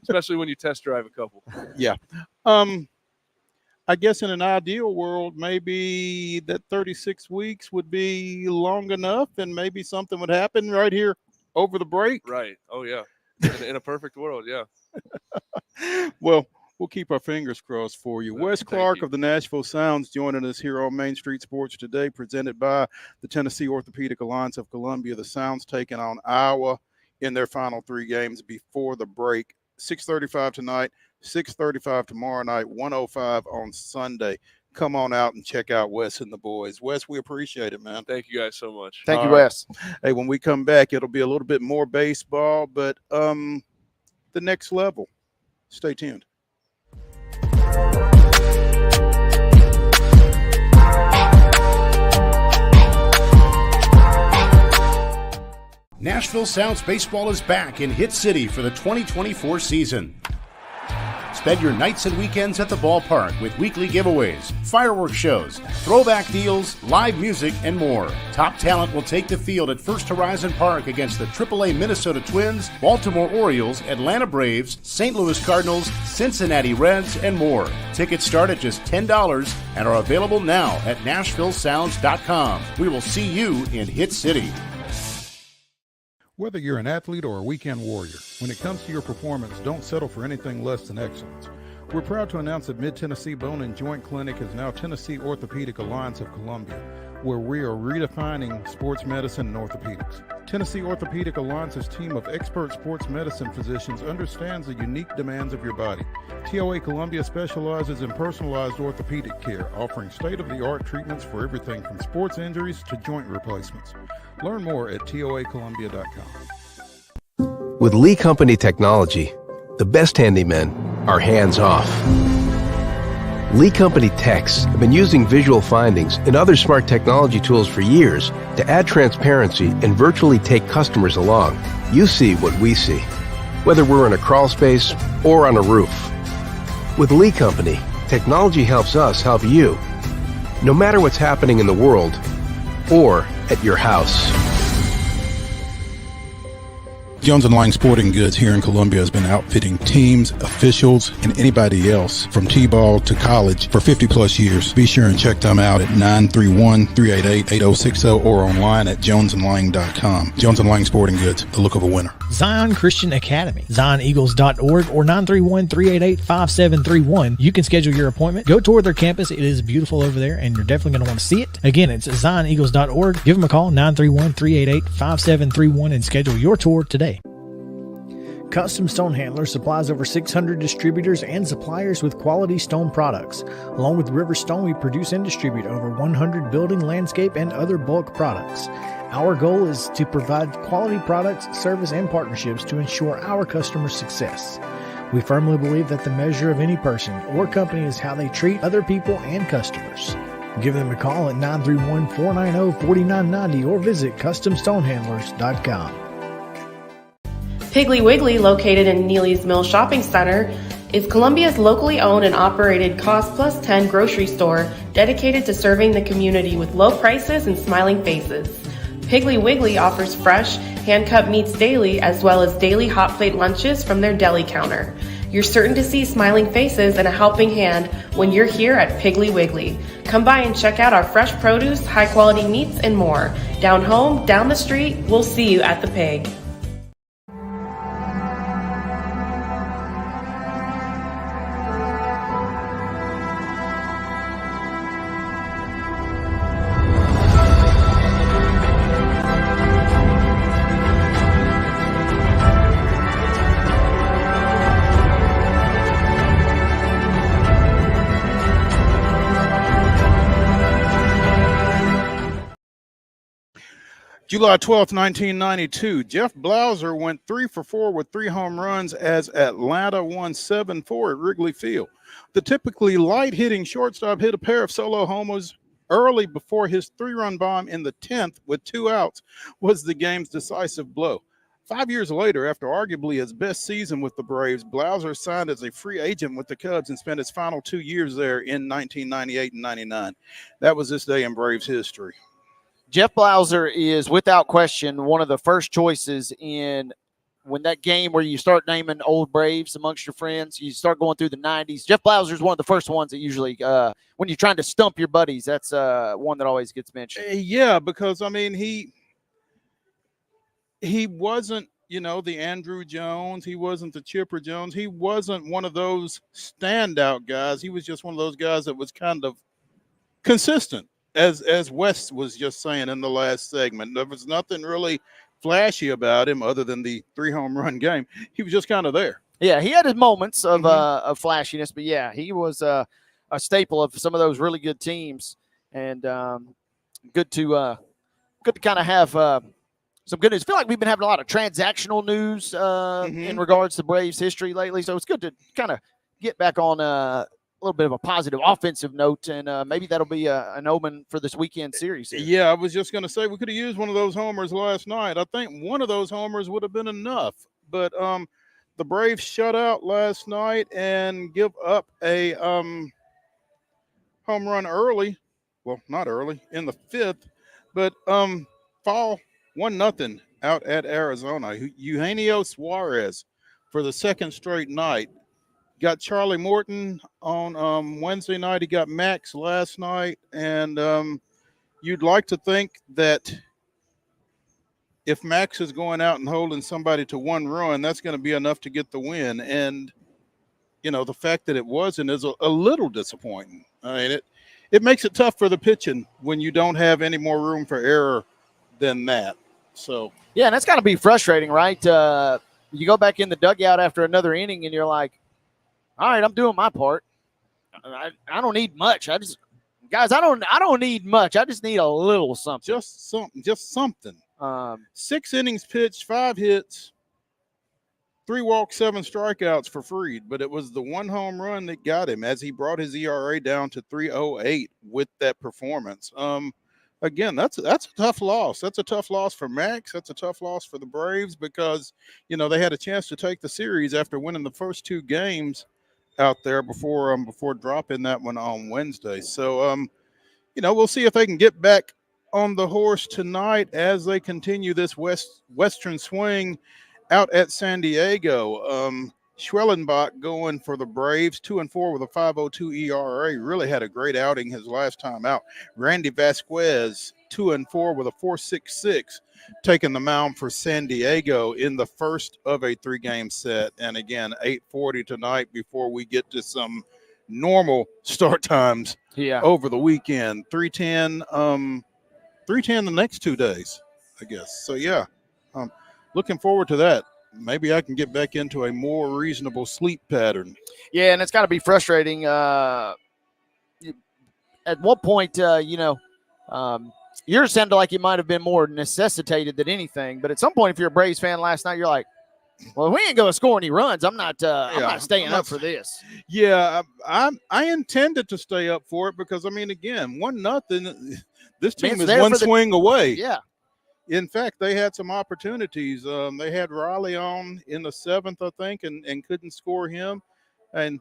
especially when you test drive a couple. Yeah. I guess in an ideal world, maybe that 36 weeks would be long enough, and maybe something would happen right here over the break. Right. Oh, yeah. In a perfect world, yeah. Well, we'll keep our fingers crossed for you. Wes Clarke of the Nashville Sounds joining us here on Main Street Sports today, presented by the Tennessee Orthopedic Alliance of Columbia. The Sounds taking on Iowa in their final 3 games before the break. 6:35 tonight, 6:35 tomorrow night, 1:05 on Sunday. Come on out and check out Wes and the boys. Wes, we appreciate it, man. Thank you guys so much. Thank you, Wes. Hey, when we come back, it'll be a little bit more baseball, but the next level. Stay tuned. Nashville Sounds Baseball is back in Hit City for the 2024 season. Spend your nights and weekends at the ballpark with weekly giveaways, fireworks shows, throwback deals, live music, and more. Top talent will take the field at First Horizon Park against the AAA Minnesota Twins, Baltimore Orioles, Atlanta Braves, St. Louis Cardinals, Cincinnati Reds, and more. Tickets start at just $10 and are available now at NashvilleSounds.com. We will see you in Hit City. Whether you're an athlete or a weekend warrior, when it comes to your performance, don't settle for anything less than excellence. We're proud to announce that Mid-Tennessee Bone and Joint Clinic is now Tennessee Orthopedic Alliance of Columbia, where we are redefining sports medicine and orthopedics. Tennessee Orthopedic Alliance's team of expert sports medicine physicians understands the unique demands of your body. TOA Columbia specializes in personalized orthopedic care, offering state-of-the-art treatments for everything from sports injuries to joint replacements. Learn more at toacolumbia.com. With Lee Company technology, the best handymen are hands-off. Lee Company techs have been using visual findings and other smart technology tools for years to add transparency and virtually take customers along. You see what we see, whether we're in a crawl space or on a roof. With Lee Company, technology helps us help you, no matter what's happening in the world or at your house. Jones and Lang Sporting Goods here in Columbia has been outfitting teams, officials, and anybody else from T-ball to college for 50 plus years. Be sure and check them out at 931-388-8060 or online at jonesandlang.com. Jones and Lang Sporting Goods, the look of a winner. Zion Christian Academy, zioneagles.org or 931-388-5731. You can schedule your appointment. Go tour their campus. It is beautiful over there, and you're definitely going to want to see it. Again, it's zioneagles.org. Give them a call, 931-388-5731, and schedule your tour today. Custom Stone Handler supplies over 600 distributors and suppliers with quality stone products. Along with River Stone, we produce and distribute over 100 building, landscape, and other bulk products. Our goal is to provide quality products, service, and partnerships to ensure our customers' success. We firmly believe that the measure of any person or company is how they treat other people and customers. Give them a call at 931-490-4990 or visit CustomStonehandlers.com. Piggly Wiggly, located in Neely's Mill Shopping Center, is Columbia's locally owned and operated Cost Plus 10 grocery store dedicated to serving the community with low prices and smiling faces. Piggly Wiggly offers fresh, hand-cut meats daily as well as daily hot plate lunches from their deli counter. You're certain to see smiling faces and a helping hand when you're here at Piggly Wiggly. Come by and check out our fresh produce, high-quality meats, and more. Down home, down the street, we'll see you at the Pig. July 12th, 1992, Jeff Blauser went 3 for 4 with 3 home runs as Atlanta won 7-4 at Wrigley Field. The typically light-hitting shortstop hit a pair of solo homers early before his 3-run bomb in the 10th with 2 outs was the game's decisive blow. 5 years later, after arguably his best season with the Braves, Blauser signed as a free agent with the Cubs and spent his final 2 years there in 1998 and 99. That was this day in Braves history. Jeff Blauser is without question one of the first choices in when that game where you start naming old Braves amongst your friends, you start going through the 90s. Jeff Blauser is one of the first ones that usually, when you're trying to stump your buddies, that's one that always gets mentioned. Yeah, because, I mean, he wasn't, the Andrew Jones. He wasn't the Chipper Jones. He wasn't one of those standout guys. He was just one of those guys that was kind of consistent. As Wes was just saying in the last segment, there was nothing really flashy about him other than the 3 home run game. He was just kind of there. Yeah, he had his moments of flashiness, but yeah, he was a staple of some of those really good teams, and good to kind of have some good news. I feel like we've been having a lot of transactional news in regards to Braves history lately, so it's good to kind of get back on a little bit of a positive offensive note, and maybe that'll be an omen for this weekend series here. Yeah, I was just going to say we could have used one of those homers last night. I think one of those homers would have been enough, but the Braves shut out last night and give up a home run early. Well, not early, in the 5th, but fall 1-0 out at Arizona. Eugenio Suarez for the 2nd straight night. Got Charlie Morton on Wednesday night. He got Max last night. And you'd like to think that if Max is going out and holding somebody to 1 run, that's going to be enough to get the win. And, the fact that it wasn't is a little disappointing. I mean, it makes it tough for the pitching when you don't have any more room for error than that. So, yeah, and that's got to be frustrating, right? You go back in the dugout after another inning and you're like, all right, I'm doing my part. I don't need much. I don't need much. I just need a little something. Just something. 6 innings pitched, 5 hits, 3 walks, 7 strikeouts for Fried, but it was the 1 home run that got him as he brought his ERA down to 3.08 with that performance. Again, that's a tough loss. That's a tough loss for Max. That's a tough loss for the Braves because, they had a chance to take the series after winning the first 2 games out there before dropping that one on Wednesday. So, we'll see if they can get back on the horse tonight as they continue this Western swing out at San Diego. Schwellenbach going for the Braves, 2-4 with a 5.02 ERA. Really had a great outing his last time out. Randy Vasquez, 2-4 with a 4.66, taking the mound for San Diego in the first of a 3-game set. And again, 8:40 tonight before we get to some normal start times over the weekend. 3:10 the next 2 days, I guess. So yeah, looking forward to that. Maybe I can get back into a more reasonable sleep pattern. Yeah, and it's got to be frustrating. At one point, yours sounded like it might have been more necessitated than anything. But at some point, if you're a Braves fan last night, you're like, well, if we ain't going to score any runs, I'm not staying up for this. Yeah, I intended to stay up for it because, I mean, again, 1-0. This team is one swing away. Yeah. In fact, they had some opportunities. They had Riley on in the 7th, I think, and couldn't score him. And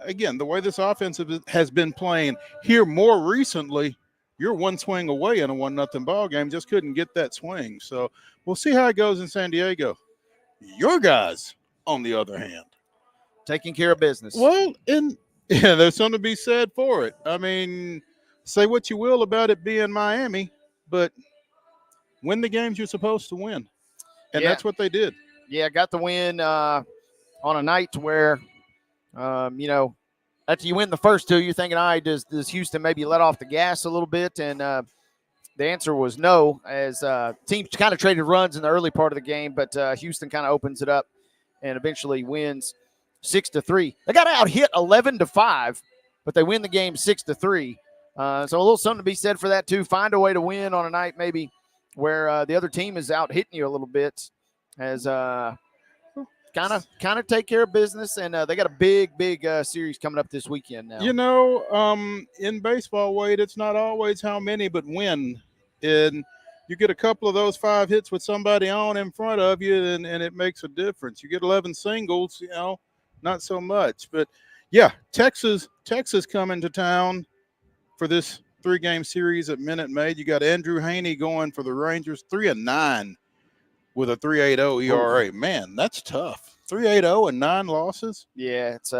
again, the way this offense has been playing here more recently, you're one swing away in a 1-0 ball game. Just couldn't get that swing. So we'll see how it goes in San Diego. Your guys, on the other hand, taking care of business. Well, there's something to be said for it. I mean, say what you will about it being Miami, but win the games you're supposed to win. And that's what they did. Yeah, got the win on a night where, after you win the first 2, you're thinking, all right, does Houston maybe let off the gas a little bit? And the answer was no, as teams kind of traded runs in the early part of the game, but Houston kind of opens it up and eventually wins 6-3. They got out hit 11-5, but they win the game 6-3. So a little something to be said for that too. Find a way to win on a night maybe where the other team is out hitting you a little bit, as kind of take care of business. And they got a big series coming up this weekend now. In baseball, Wade, it's not always how many but when. And you get a couple of those 5 hits with somebody on in front of you, and it makes a difference. You get 11 singles, not so much. But yeah, Texas coming to town for this 3-game series at Minute Maid. You got Andrew Haney going for the Rangers, 3-9 with a 3.80 ERA. Man, that's tough. 3.80 and 9 losses. Yeah, it's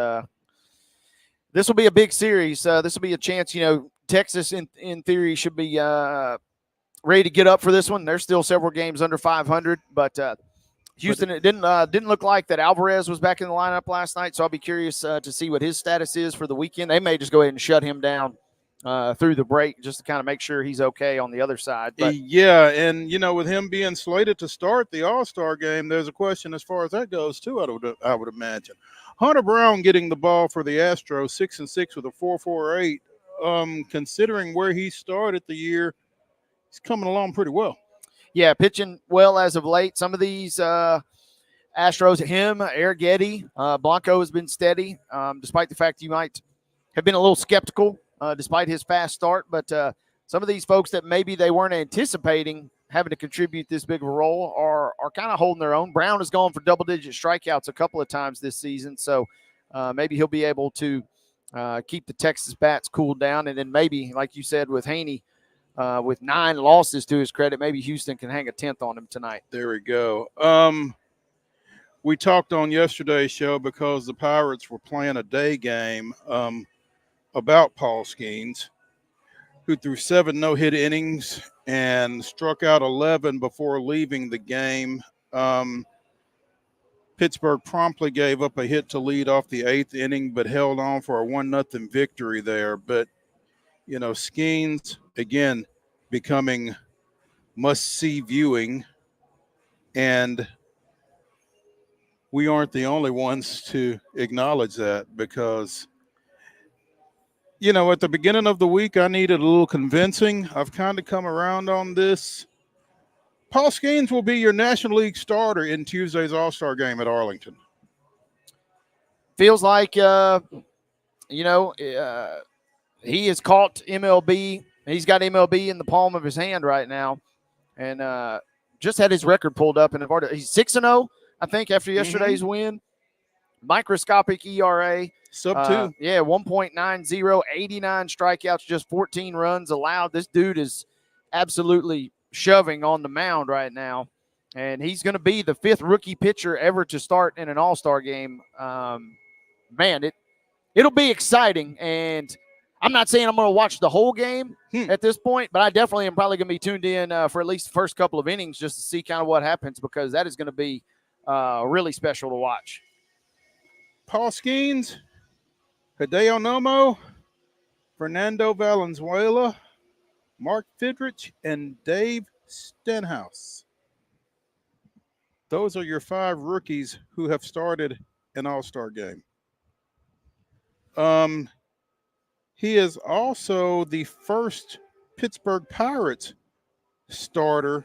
this will be a big series. This will be a chance. Texas in theory should be ready to get up for this one. There's still several games under 500, but Houston, it didn't look like that Alvarez was back in the lineup last night. So I'll be curious to see what his status is for the weekend. They may just go ahead and shut him down through the break just to kind of make sure he's okay on the other side. But yeah, and with him being slated to start the All-Star game, there's a question as far as that goes too. I would imagine Hunter Brown getting the ball for the Astros, 6-6 with a 4.48. Considering where he started the year, he's coming along pretty well. Yeah, pitching well as of late. Some of these Astros, Arrighetti, Blanco has been steady, despite the fact you might have been a little skeptical. Despite his fast start, but some of these folks that maybe they weren't anticipating having to contribute this big of a role are kind of holding their own. Brown has gone for double-digit strikeouts a couple of times this season, so maybe he'll be able to keep the Texas bats cooled down, and then maybe, like you said, with Haney, with 9 losses to his credit, maybe Houston can hang a 10th on him tonight. There we go. We talked on yesterday's show because the Pirates were playing a day game about Paul Skeens, who threw 7 no-hit innings and struck out 11 before leaving the game. Pittsburgh promptly gave up a hit to lead off the 8th inning, but held on for a 1-0 victory there. But, Skeens, again, becoming must-see viewing, and we aren't the only ones to acknowledge that because – at the beginning of the week, I needed a little convincing. I've kind of come around on this. Paul Skeens will be your National League starter in Tuesday's All-Star game at Arlington. Feels like, he has caught MLB. He's got MLB in the palm of his hand right now. And just had his record pulled up. And he's 6-0, I think, after yesterday's win. Microscopic ERA. Sub 2. 1.90, 89 strikeouts, just 14 runs allowed. This dude is absolutely shoving on the mound right now. and he's going to be the 5th rookie pitcher ever to start in an All-Star game. Man, it'll be exciting, and I'm not saying I'm going to watch the whole game at this point, but I definitely am probably going to be tuned in for at least the first couple of innings just to see kind of what happens, because that is going to be really special to watch. Paul Skeens, Hideo Nomo, Fernando Valenzuela, Mark Fidrich, and Dave Stenhouse. Those are your 5 rookies who have started an All-Star game. He is also the first Pittsburgh Pirates starter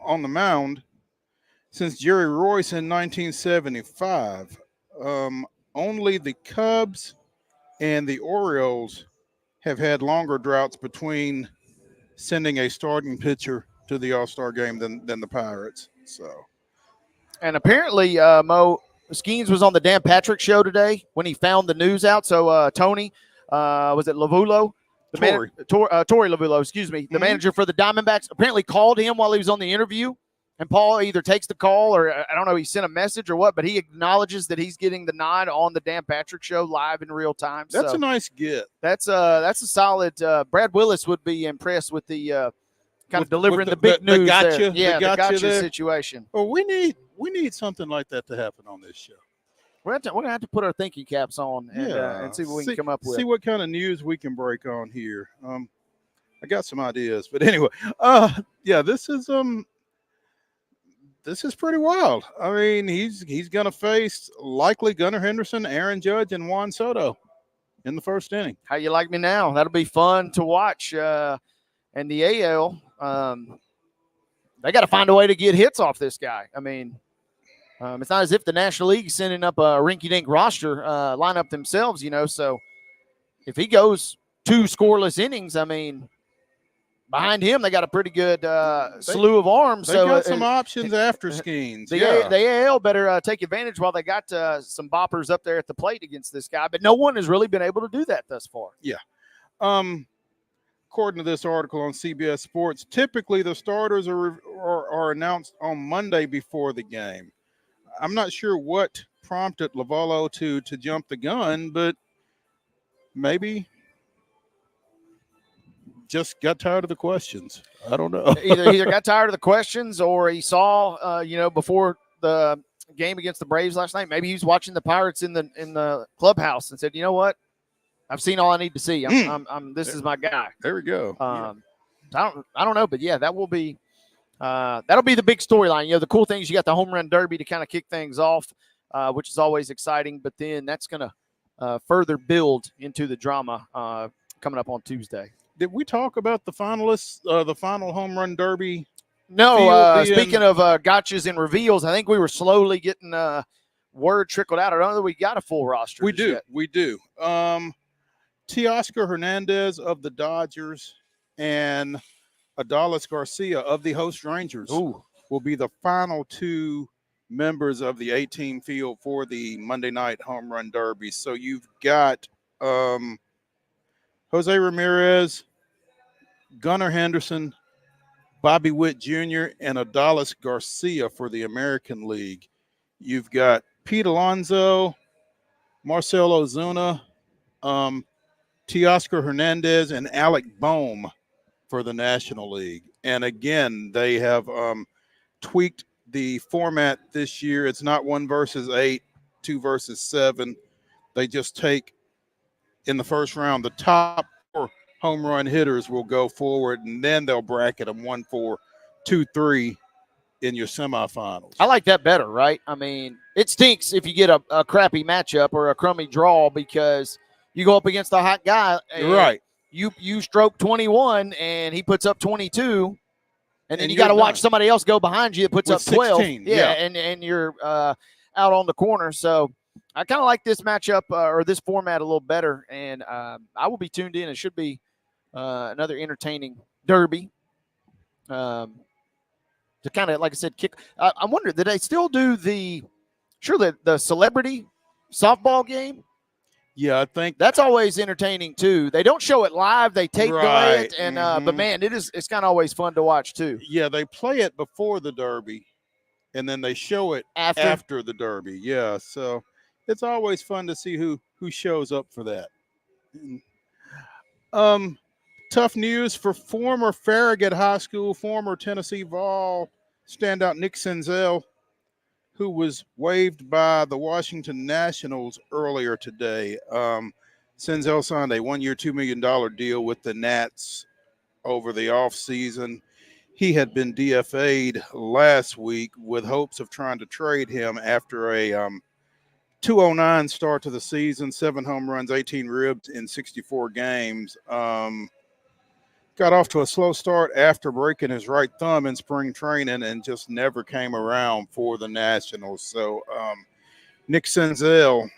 on the mound since Jerry Royce in 1975. Only the Cubs and the Orioles have had longer droughts between sending a starting pitcher to the All-Star game than the Pirates. So, and apparently, Mo Skeens was on the Dan Patrick show today when he found the news out. So Tony, was it Lavulo? Torey Lavulo, excuse me, the manager for the Diamondbacks, apparently called him while he was on the interview. And Paul either takes the call or I don't know, he sent a message or what, but he acknowledges that he's getting the nod on the Dan Patrick show live in real time. That's a nice get. That's a solid. Brad Willis would be impressed with the kind of delivering the big news. Gotcha, yeah, the gotcha there. situation. Well, we need something like that to happen on this show. We're gonna have to put our thinking caps on and see what we can come up with. See what kind of news we can break on here. I got some ideas, but anyway, this is pretty wild. I mean, he's going to face likely Gunnar Henderson, Aaron Judge, and Juan Soto in the first inning. How you like me now? That'll be fun to watch. And the AL, they got to find a way to get hits off this guy. I mean, it's not as if the National League is sending up a rinky-dink roster lineup themselves, So if he goes 2 scoreless innings, I mean, behind him, they got a pretty good slew of arms. They got some options after Skeens. The AL better take advantage while they got some boppers up there at the plate against this guy. But no one has really been able to do that thus far. Yeah. According to this article on CBS Sports, typically the starters are announced on Monday before the game. I'm not sure what prompted Lavallo to jump the gun, but maybe just got tired of the questions. I don't know. either got tired of the questions or he saw, before the game against the Braves last night, maybe he was watching the Pirates in the clubhouse and said, you know what? I've seen all I need to see. This is my guy. There we go. I don't know, but yeah, that will be that'll be the big storyline. The cool thing is you got the home run derby to kind of kick things off, which is always exciting. But then that's going to further build into the drama coming up on Tuesday. Did we talk about the finalists, the final home run derby? No. Speaking of gotchas and reveals, I think we were slowly getting word trickled out. I don't know that we got a full roster. We do. Yet. We do. Teoscar Hernandez of the Dodgers and Adalis Garcia of the host Rangers will be the final 2 members of the 8-team field for the Monday night home run derby. So you've got Jose Ramirez, Gunnar Henderson, Bobby Witt Jr., and Adalis Garcia for the American League. You've got Pete Alonso, Marcell Ozuna, Teoscar Hernandez, and Alec Boehm for the National League. And again, they have tweaked the format this year. It's not 1 versus 8, 2 versus 7. They just take in the first round the top 4 home run hitters will go forward, and then they'll bracket them 1, 4, 2, 3 in your semifinals. I like that better, right? I mean, it stinks if you get a crappy matchup or a crummy draw because you go up against a hot guy. You're right. You stroke 21 and he puts up 22, and then you got to watch somebody else go behind you that puts up 12. 16, yeah, and you're out on the corner. So I kind of like this matchup or this format a little better, and I will be tuned in. It should be another entertaining derby. To kind of, like I said, kick. I wonder, did they still do the celebrity softball game? Yeah, I think that's always entertaining too. They don't show it live; they tape delay it, and but man, it's kind of always fun to watch too. Yeah, they play it before the Derby, and then they show it after the Derby. Yeah, so it's always fun to see who shows up for that. Tough news for former Farragut High School, former Tennessee Vol standout Nick Senzel, who was waived by the Washington Nationals earlier today. Senzel signed a 1-year, $2 million deal with the Nats over the offseason. He had been DFA'd last week with hopes of trying to trade him after a 209 start to the season, 7 home runs, 18 ribs in 64 games. Got off to a slow start after breaking his right thumb in spring training and just never came around for the Nationals. So Nick Senzel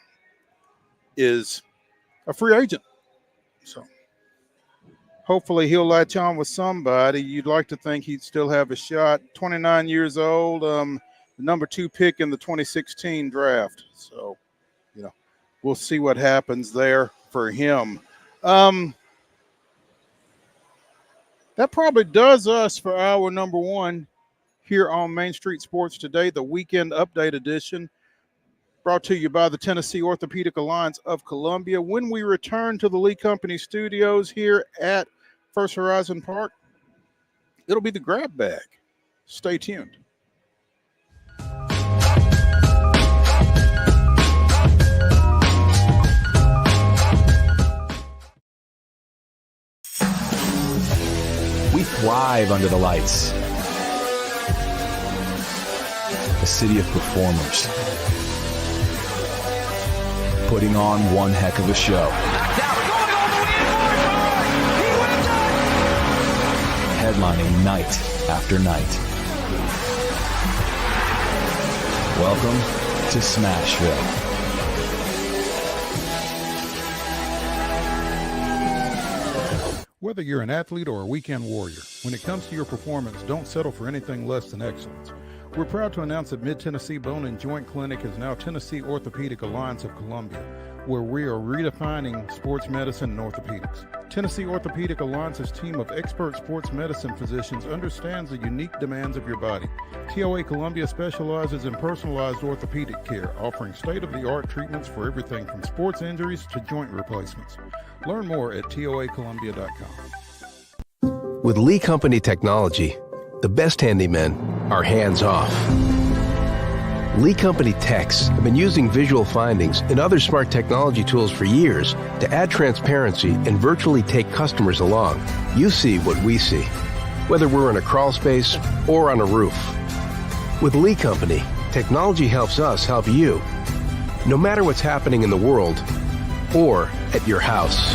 is a free agent. So hopefully he'll latch on with somebody. You'd like to think he'd still have a shot. 29 years old, the number 2 pick in the 2016 draft. So, we'll see what happens there for him. That probably does us for hour number 1 here on Main Street Sports Today, the weekend update edition, brought to you by the Tennessee Orthopedic Alliance of Columbia. When we return to the Lee Company studios here at First Horizon Park, it'll be the grab bag. Stay tuned. We thrive under the lights. A city of performers. Putting on one heck of a show. Headlining night after night. Welcome to Smashville. Whether you're an athlete or a weekend warrior, when it comes to your performance, don't settle for anything less than excellence. We're proud to announce that Mid-Tennessee Bone and Joint Clinic is now Tennessee Orthopedic Alliance of Columbia, where we are redefining sports medicine and orthopedics. Tennessee Orthopedic Alliance's team of expert sports medicine physicians understands the unique demands of your body. TOA Columbia specializes in personalized orthopedic care, offering state-of-the-art treatments for everything from sports injuries to joint replacements. Learn more at toacolumbia.com. With Lee Company technology, the best handymen are hands-off. Lee Company techs have been using visual findings and other smart technology tools for years to add transparency and virtually take customers along. You see what we see, whether we're in a crawl space or on a roof. With Lee Company, technology helps us help you, no matter what's happening in the world or at your house.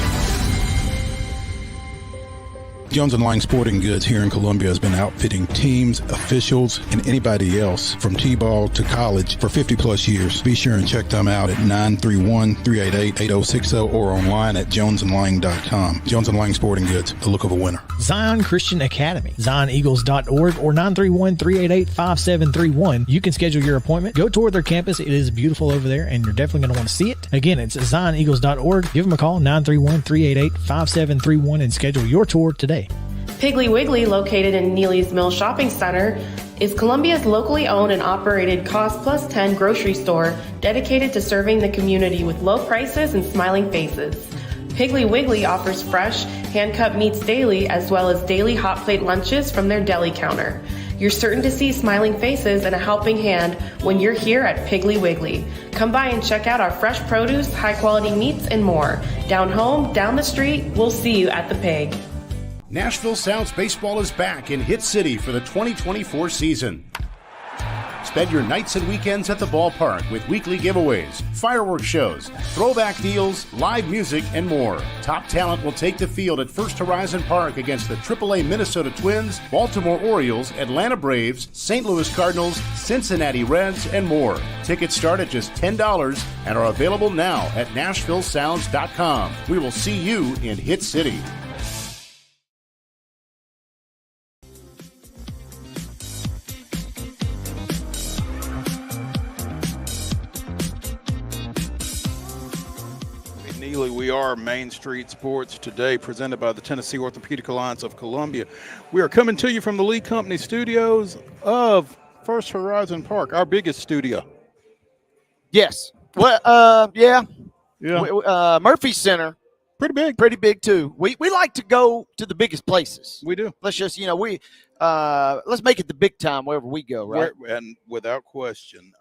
Jones & Lang Sporting Goods here in Columbia has been outfitting teams, officials, and anybody else from T-ball to college for 50 plus years. Be sure and check them out at 931-388-8060 or online at jonesandlang.com. Jones & Lang Sporting Goods, the look of a winner. Zion Christian Academy, zioneagles.org or 931-388-5731. You can schedule your appointment. Go tour their campus. It is beautiful over there, and you're definitely going to want to see it. Again, it's zioneagles.org. Give them a call, 931-388-5731, and schedule your tour today. Piggly Wiggly, located in Neely's Mill Shopping Center, is Columbia's locally owned and operated Cost Plus 10 grocery store dedicated to serving the community with low prices and smiling faces. Piggly Wiggly offers fresh, hand-cut meats daily, as well as daily hot plate lunches from their deli counter. You're certain to see smiling faces and a helping hand when you're here at Piggly Wiggly. Come by and check out our fresh produce, high-quality meats, and more. Down home, down the street, we'll see you at the Pig. Nashville Sounds Baseball is back in Hit City for the 2024 season. Spend your nights and weekends at the ballpark with weekly giveaways, fireworks shows, throwback deals, live music, and more. Top talent will take the field at First Horizon Park against the AAA Minnesota Twins, Baltimore Orioles, Atlanta Braves, St. Louis Cardinals, Cincinnati Reds, and more. Tickets start at just $10 and are available now at NashvilleSounds.com. We will see you in Hit City. Neely. We are Main Street Sports Today, presented by the Tennessee Orthopedic Alliance of Columbia. We are coming to you from the Lee Company studios of First Horizon Park, our biggest studio. Yes. Well, yeah. Yeah. Murphy Center, pretty big too. We like to go to the biggest places. We do. Let's just let's make it the big time wherever we go, right? And without question.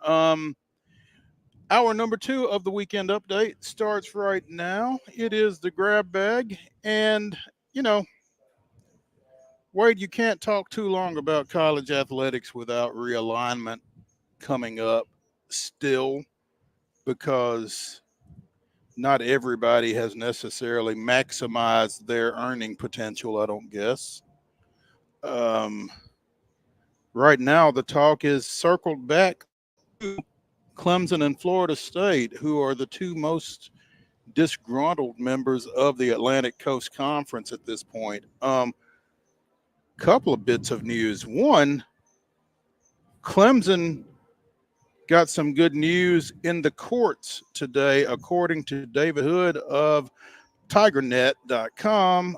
Hour number 2 of the weekend update starts right now. It is the grab bag. And, Wade, you can't talk too long about college athletics without realignment coming up still, because not everybody has necessarily maximized their earning potential, I don't guess. Right now, the talk is circled back to Clemson and Florida State, who are the two most disgruntled members of the Atlantic Coast Conference at this point. Couple of bits of news. One, Clemson got some good news in the courts today, according to David Hood of TigerNet.com,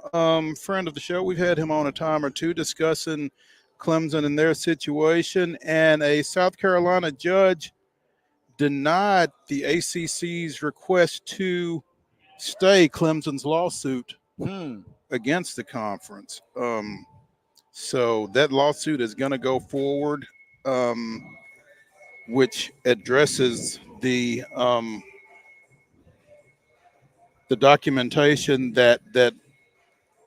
friend of the show. We've had him on a time or two discussing Clemson and their situation, and a South Carolina judge denied the ACC's request to stay Clemson's lawsuit against the conference. So that lawsuit is going to go forward, which addresses the documentation that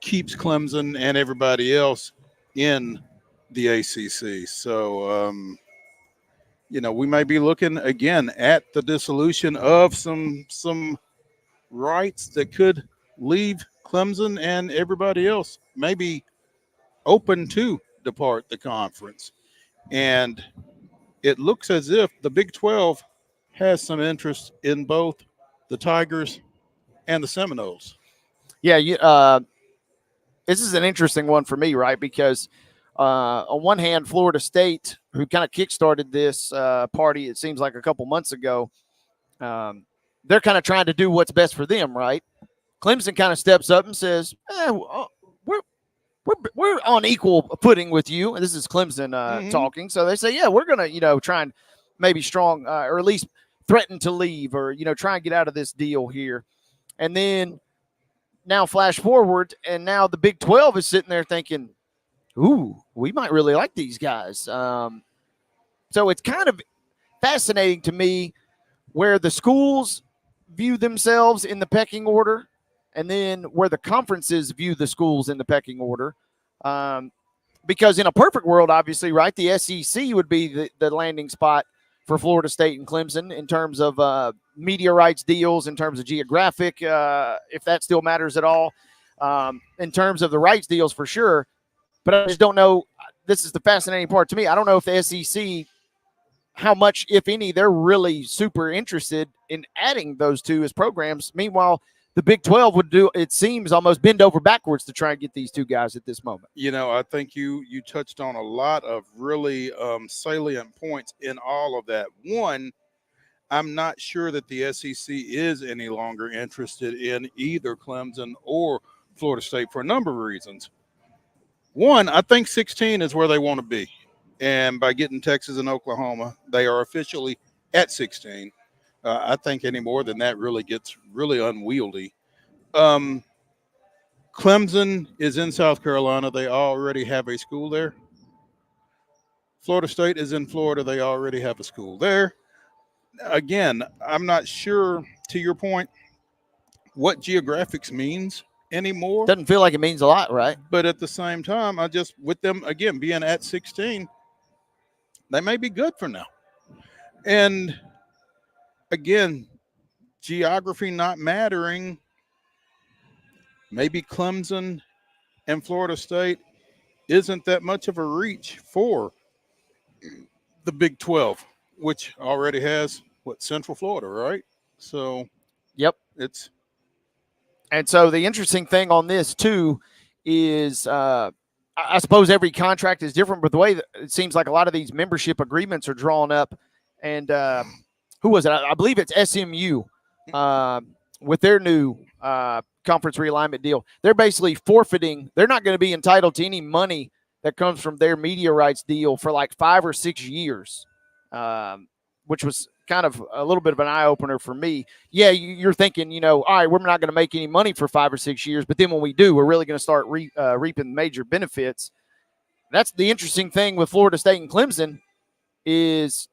keeps Clemson and everybody else in the ACC. So, we may be looking again at the dissolution of some rights that could leave Clemson and everybody else maybe open to depart the conference. And it looks as if the Big 12 has some interest in both the Tigers and the Seminoles. Yeah, this is an interesting one for me, right? Because on one hand, Florida State, who kind of kickstarted this party, it seems like a couple months ago, they're kind of trying to do what's best for them, right? Clemson kind of steps up and says, we're on equal footing with you. And this is Clemson talking. So they say, yeah, we're going to, try and maybe strong or at least threaten to leave or, try and get out of this deal here. And then now flash forward, and now the Big 12 is sitting there thinking, ooh, we might really like these guys. So it's kind of fascinating to me where the schools view themselves in the pecking order and then where the conferences view the schools in the pecking order. Because in a perfect world, obviously, right, the SEC would be the landing spot for Florida State and Clemson in terms of media rights deals, in terms of geographic, if that still matters at all, in terms of the rights deals for sure. But I just don't know. This is the fascinating part to me. I don't know if the SEC, how much, if any, they're really super interested in adding those two as programs. Meanwhile, the Big 12 would do, it seems, almost bend over backwards to try and get these two guys at this moment. I think you touched on a lot of really salient points in all of that. One, I'm not sure that the SEC is any longer interested in either Clemson or Florida State for a number of reasons. One, I think 16 is where they want to be. And by getting Texas and Oklahoma, they are officially at 16. I think any more than that really gets really unwieldy. Clemson is in South Carolina. They already have a school there. Florida State is in Florida. They already have a school there. Again, I'm not sure, to your point, what geographics means anymore. Doesn't feel like it means a lot, right? But at the same time, with them, again, being at 16, they may be good for now. And again, geography not mattering, maybe Clemson and Florida State isn't that much of a reach for the Big 12, which already has, Central Florida, right? So, yep. And so the interesting thing on this, too, is I suppose every contract is different, but the way that it seems like a lot of these membership agreements are drawn up, and who was it? I believe it's SMU with their new conference realignment deal, they're basically forfeiting. They're not going to be entitled to any money that comes from their media rights deal for like 5 or 6 years, which was kind of a little bit of an eye-opener for me. Yeah, you're thinking, all right, we're not going to make any money for 5 or 6 years, but then when we do, we're really going to start reaping major benefits. That's the interesting thing with Florida State and Clemson is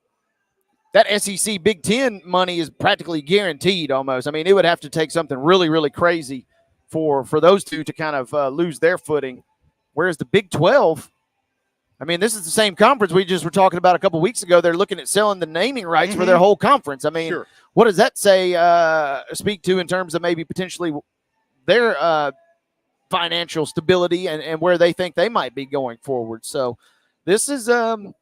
that SEC Big Ten money is practically guaranteed almost. I mean, it would have to take something really, really crazy for those two to kind of lose their footing. Whereas the Big 12, I mean, this is the same conference we just were talking about a couple weeks ago. They're looking at selling the naming rights for their whole conference. I mean, what does that say, speak to in terms of maybe potentially their financial stability and where they think they might be going forward? So this is an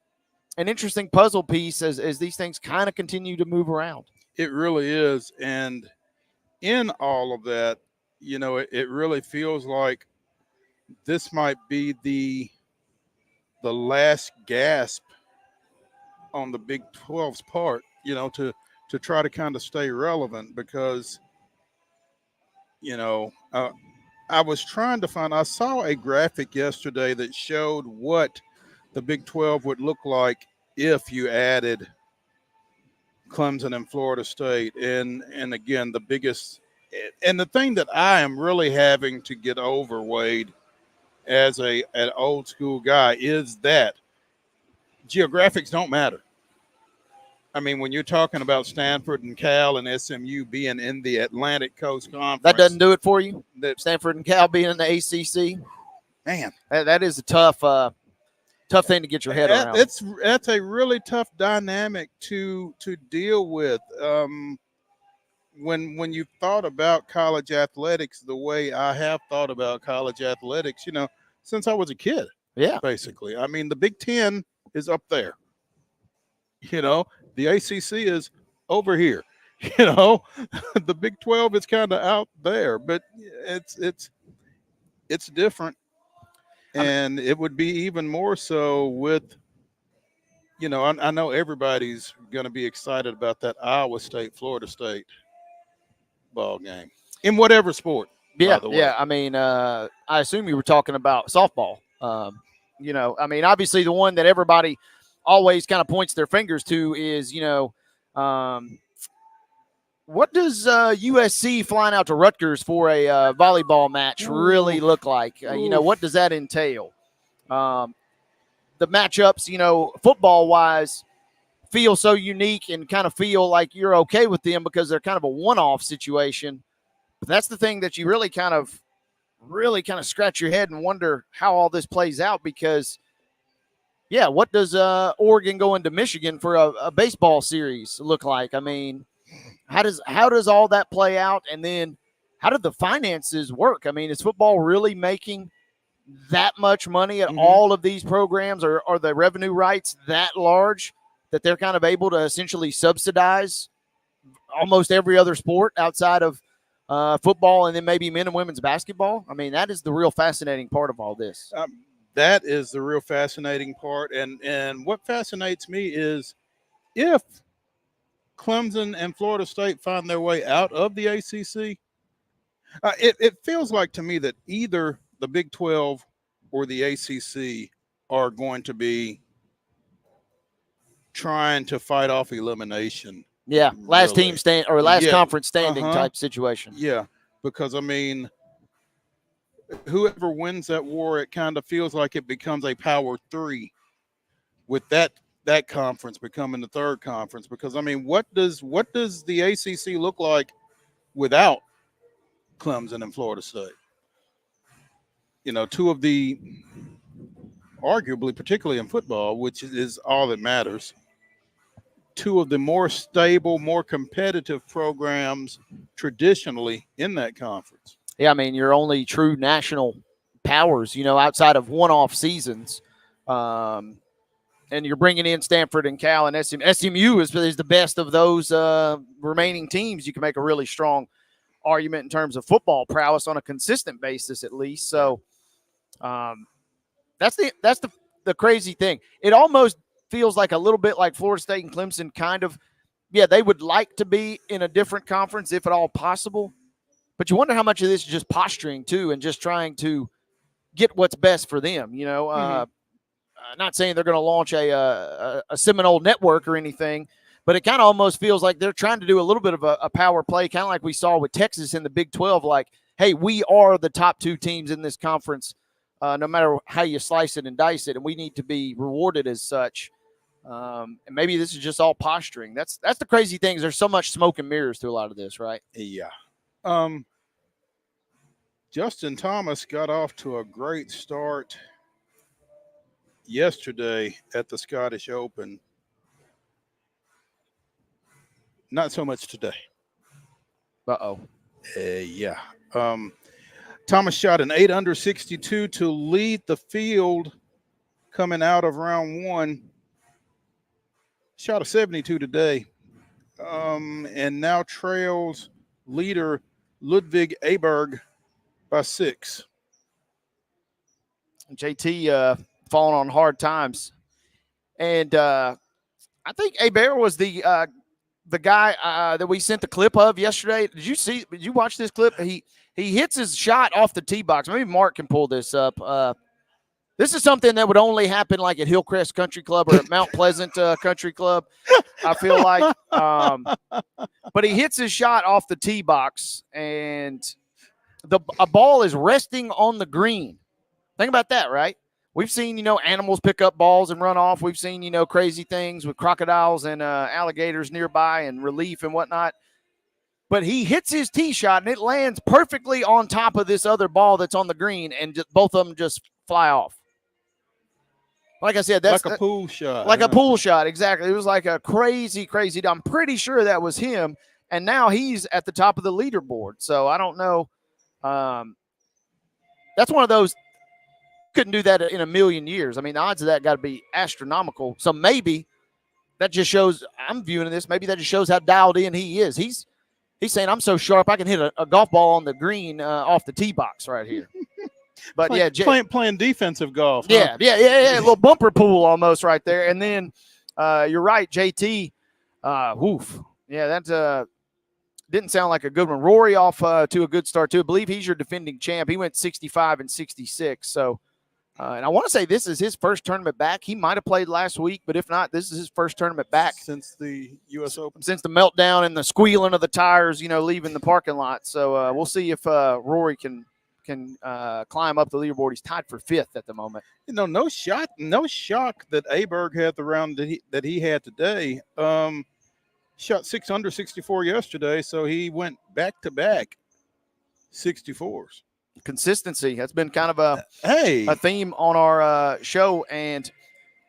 interesting puzzle piece as these things kind of continue to move around. It really is. And in all of that, it really feels like this might be the last gasp on the Big 12's part, to try to kind of stay relevant because, I was trying to I saw a graphic yesterday that showed what the Big 12 would look like if you added Clemson and Florida State. And again, the biggest, and the thing that I am really having to get over, Wade, as an old school guy, is that geographics don't matter. I mean, when you're talking about Stanford and Cal and SMU being in the Atlantic Coast Conference, that doesn't do it for you. Stanford and Cal being in the ACC, man, that is a tough thing to get your head around. That's a really tough dynamic to deal with. When you thought about college athletics the way I have thought about college athletics, since I was a kid, basically. I mean, the Big Ten is up there. The ACC is over here. The Big 12 is kind of out there, but it's different. And it would be even more so with, I know everybody's going to be excited about that Iowa State, Florida State ball game in whatever sport. Yeah, by the way. yeah. I mean, I assume you were talking about softball. I mean, obviously the one that everybody always kind of points their fingers to is, what does USC flying out to Rutgers for a volleyball match really look like? What does that entail? The matchups, football-wise, feel so unique and kind of feel like you're okay with them because they're kind of a one-off situation. But that's the thing that you really kind of scratch your head and wonder how all this plays out because, yeah, what does Oregon going to Michigan for a baseball series look like? I mean, how does all that play out? And then how do the finances work? I mean, is football really making that much money at all of these programs, or are the revenue rights that large that they're kind of able to essentially subsidize almost every other sport outside of football and then maybe men and women's basketball? I mean, that is the real fascinating part of all this. That is the real fascinating part. And what fascinates me is if Clemson and Florida State find their way out of the ACC, it feels like to me that either the Big 12 or the ACC are going to be trying to fight off elimination. Yeah, last team stand or last conference standing type situation. Yeah, because I mean, whoever wins that war, it kind of feels like it becomes a power three with that conference becoming the third conference. Because I mean, what does the ACC look like without Clemson and Florida State? Two of the arguably, particularly in football, which is all that matters, two of the more stable, more competitive programs traditionally in that conference. Yeah, I mean, your only true national powers, outside of one-off seasons. And you're bringing in Stanford and Cal and SMU. SMU is the best of those remaining teams. You can make a really strong argument in terms of football prowess on a consistent basis, at least. So that's the crazy thing. It almost feels like a little bit like Florida State and Clemson kind of yeah, they would like to be in a different conference if at all possible. But you wonder how much of this is just posturing too, and just trying to get what's best for them. Not saying they're going to launch a Seminole network or anything, but it kind of almost feels like they're trying to do a little bit of a power play, kind of like we saw with Texas in the Big 12. Like, hey, we are the top 2 teams in this conference, no matter how you slice it and dice it, and we need to be rewarded as such. And maybe this is just all posturing. That's the crazy thing. There's so much smoke and mirrors to a lot of this, right? Yeah. Justin Thomas got off to a great start yesterday at the Scottish Open. Not so much today. Uh-oh. Yeah. Thomas shot an 8 under 62 to lead the field coming out of round 1. Shot a 72 today. And now trails leader Ludwig Aberg by 6. JT falling on hard times. And I think Aberg was the guy that we sent the clip of yesterday. Did you watch this clip? He hits his shot off the tee box. Maybe Mark can pull this up. This is something that would only happen like at Hillcrest Country Club or at Mount Pleasant Country Club, I feel like. But he hits his shot off the tee box, and a ball is resting on the green. Think about that, right? We've seen, animals pick up balls and run off. We've seen, crazy things with crocodiles and alligators nearby and relief and whatnot. But he hits his tee shot, and it lands perfectly on top of this other ball that's on the green, and both of them just fly off. Like I said, that's like a pool shot. Like a pool shot, exactly. It was like a crazy, crazy. I'm pretty sure that was him, and now he's at the top of the leaderboard. So I don't know. That's one of those. Couldn't do that in a million years. I mean, the odds of that got to be astronomical. So maybe that just shows. I'm viewing this. Maybe that just shows how dialed in he is. He's saying, I'm so sharp I can hit a golf ball on the green off the tee box right here. But playing defensive golf. Yeah, huh? yeah. A little bumper pool almost right there. And then you're right, JT. Woof. Yeah, that didn't sound like a good one. Rory off to a good start too. I believe he's your defending champ. He went 65 and 66. So, and I want to say this is his first tournament back. He might have played last week, but if not, this is his first tournament back since the U.S. Open. Since the meltdown and the squealing of the tires, leaving the parking lot. So we'll see if Rory can climb up the leaderboard. He's tied for 5th at the moment. No shock that Aberg had the round that he had today. Shot 6 under 64 yesterday, so he went back-to-back 64s. Consistency. That's been kind of a theme on our show. And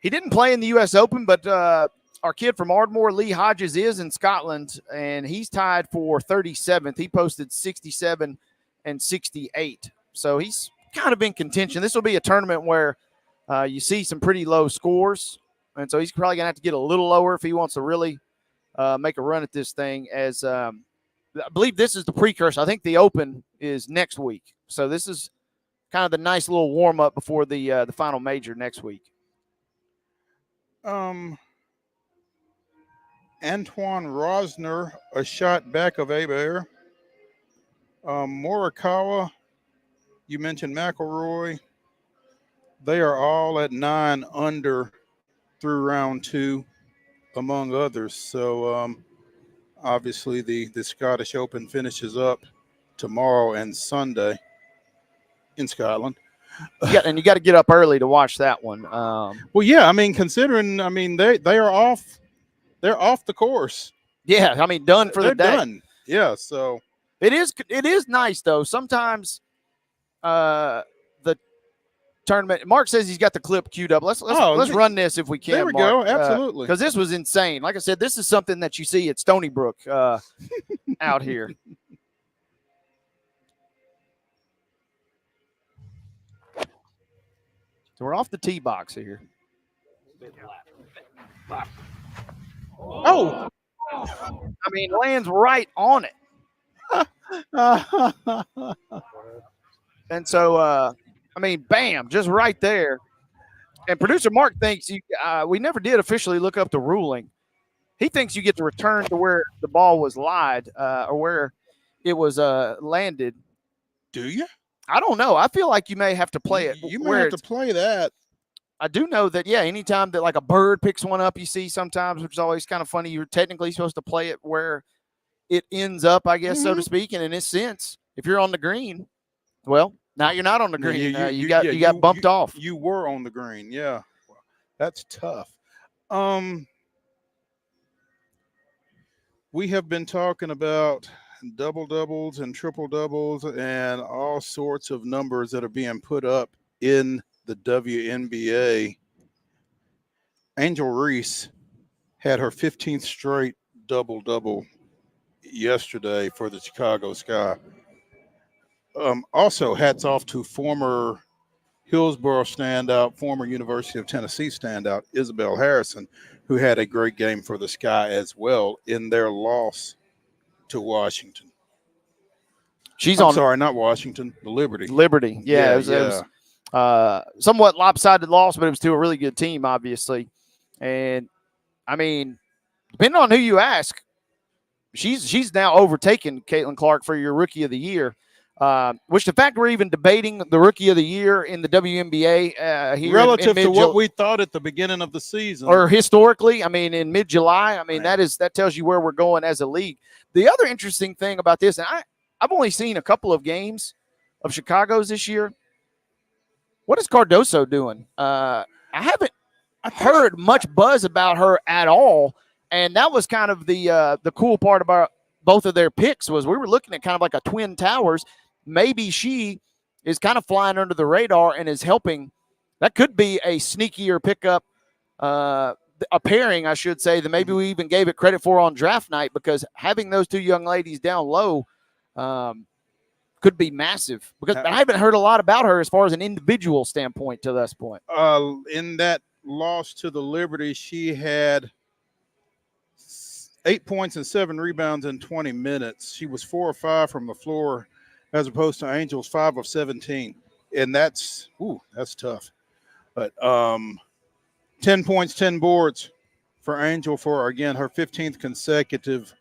he didn't play in the U.S. Open, but our kid from Ardmore, Lee Hodges, is in Scotland, and he's tied for 37th. He posted 67 and 68. So he's kind of in contention. This will be a tournament where you see some pretty low scores, and so he's probably going to have to get a little lower if he wants to really make a run at this thing. As I believe this is the precursor. I think the Open is next week. So this is kind of the nice little warm-up before the final major next week. Antoine Rosner, a shot back of Aberg. Morikawa, you mentioned McIlroy. They are all at 9 under through round 2, among others. So obviously the Scottish Open finishes up tomorrow and Sunday in Scotland. And you got to get up early to watch that one. Well, yeah, I mean, considering, they are off. They're off the course. Yeah, done for the day. Done. Yeah, so. It is nice, though. Sometimes the tournament. Mark says he's got the clip queued up. Let's run this if we can. There we Mark. go. Absolutely. Because this was insane. Like I said, this is something that you see at Stony Brook out here. So we're off the tee box here. Oh, lands right on it. And so, bam, just right there. And producer Mark thinks we never did officially look up the ruling. he thinks you get to return to where the ball was lied or where it was landed. Do you? I don't know. I feel like you may have to play it. You may have to play that. I do know that, yeah, anytime that like a bird picks one up, you see sometimes, which is always kind of funny, you're technically supposed to play it where it ends up, I guess, so to speak. And in this sense, if you're on the green, well, now you're not on the green. You got bumped off. You were on the green. Yeah. That's tough. We have been talking about double doubles and triple doubles and all sorts of numbers that are being put up in the WNBA. Angel Reese had her 15th straight double-double yesterday for the Chicago Sky. Also, hats off to former Hillsborough standout, former University of Tennessee standout, Isabel Harrison, who had a great game for the Sky as well in their loss to Washington. Sorry, not Washington, the Liberty. Liberty, yeah. It was somewhat lopsided loss, but it was to a really good team, obviously. And, I mean, depending on who you ask, she's now overtaken Caitlin Clarke for your Rookie of the Year, which the fact we're even debating the Rookie of the Year in the WNBA here relative to what we thought at the beginning of the season. Or historically, I mean, in mid-July, I mean, that tells you where we're going as a league. The other interesting thing about this, and I've only seen a couple of games of Chicago's this year. What is Cardoso doing? I haven't heard much buzz about her at all, and that was kind of the cool part about both of their picks was we were looking at kind of like a Twin Towers. Maybe she is kind of flying under the radar and is helping. That could be a sneakier pickup, a pairing, I should say, that maybe we even gave it credit for on draft night, because having those two young ladies down low could be massive, because I haven't heard a lot about her as far as an individual standpoint to this point. In that loss to the Liberty, she had 8 points and 7 rebounds in 20 minutes. She was 4 of 5 from the floor, as opposed to Angel's 5 of 17. And that's tough. But 10 points, 10 boards for Angel for, again, her 15th consecutive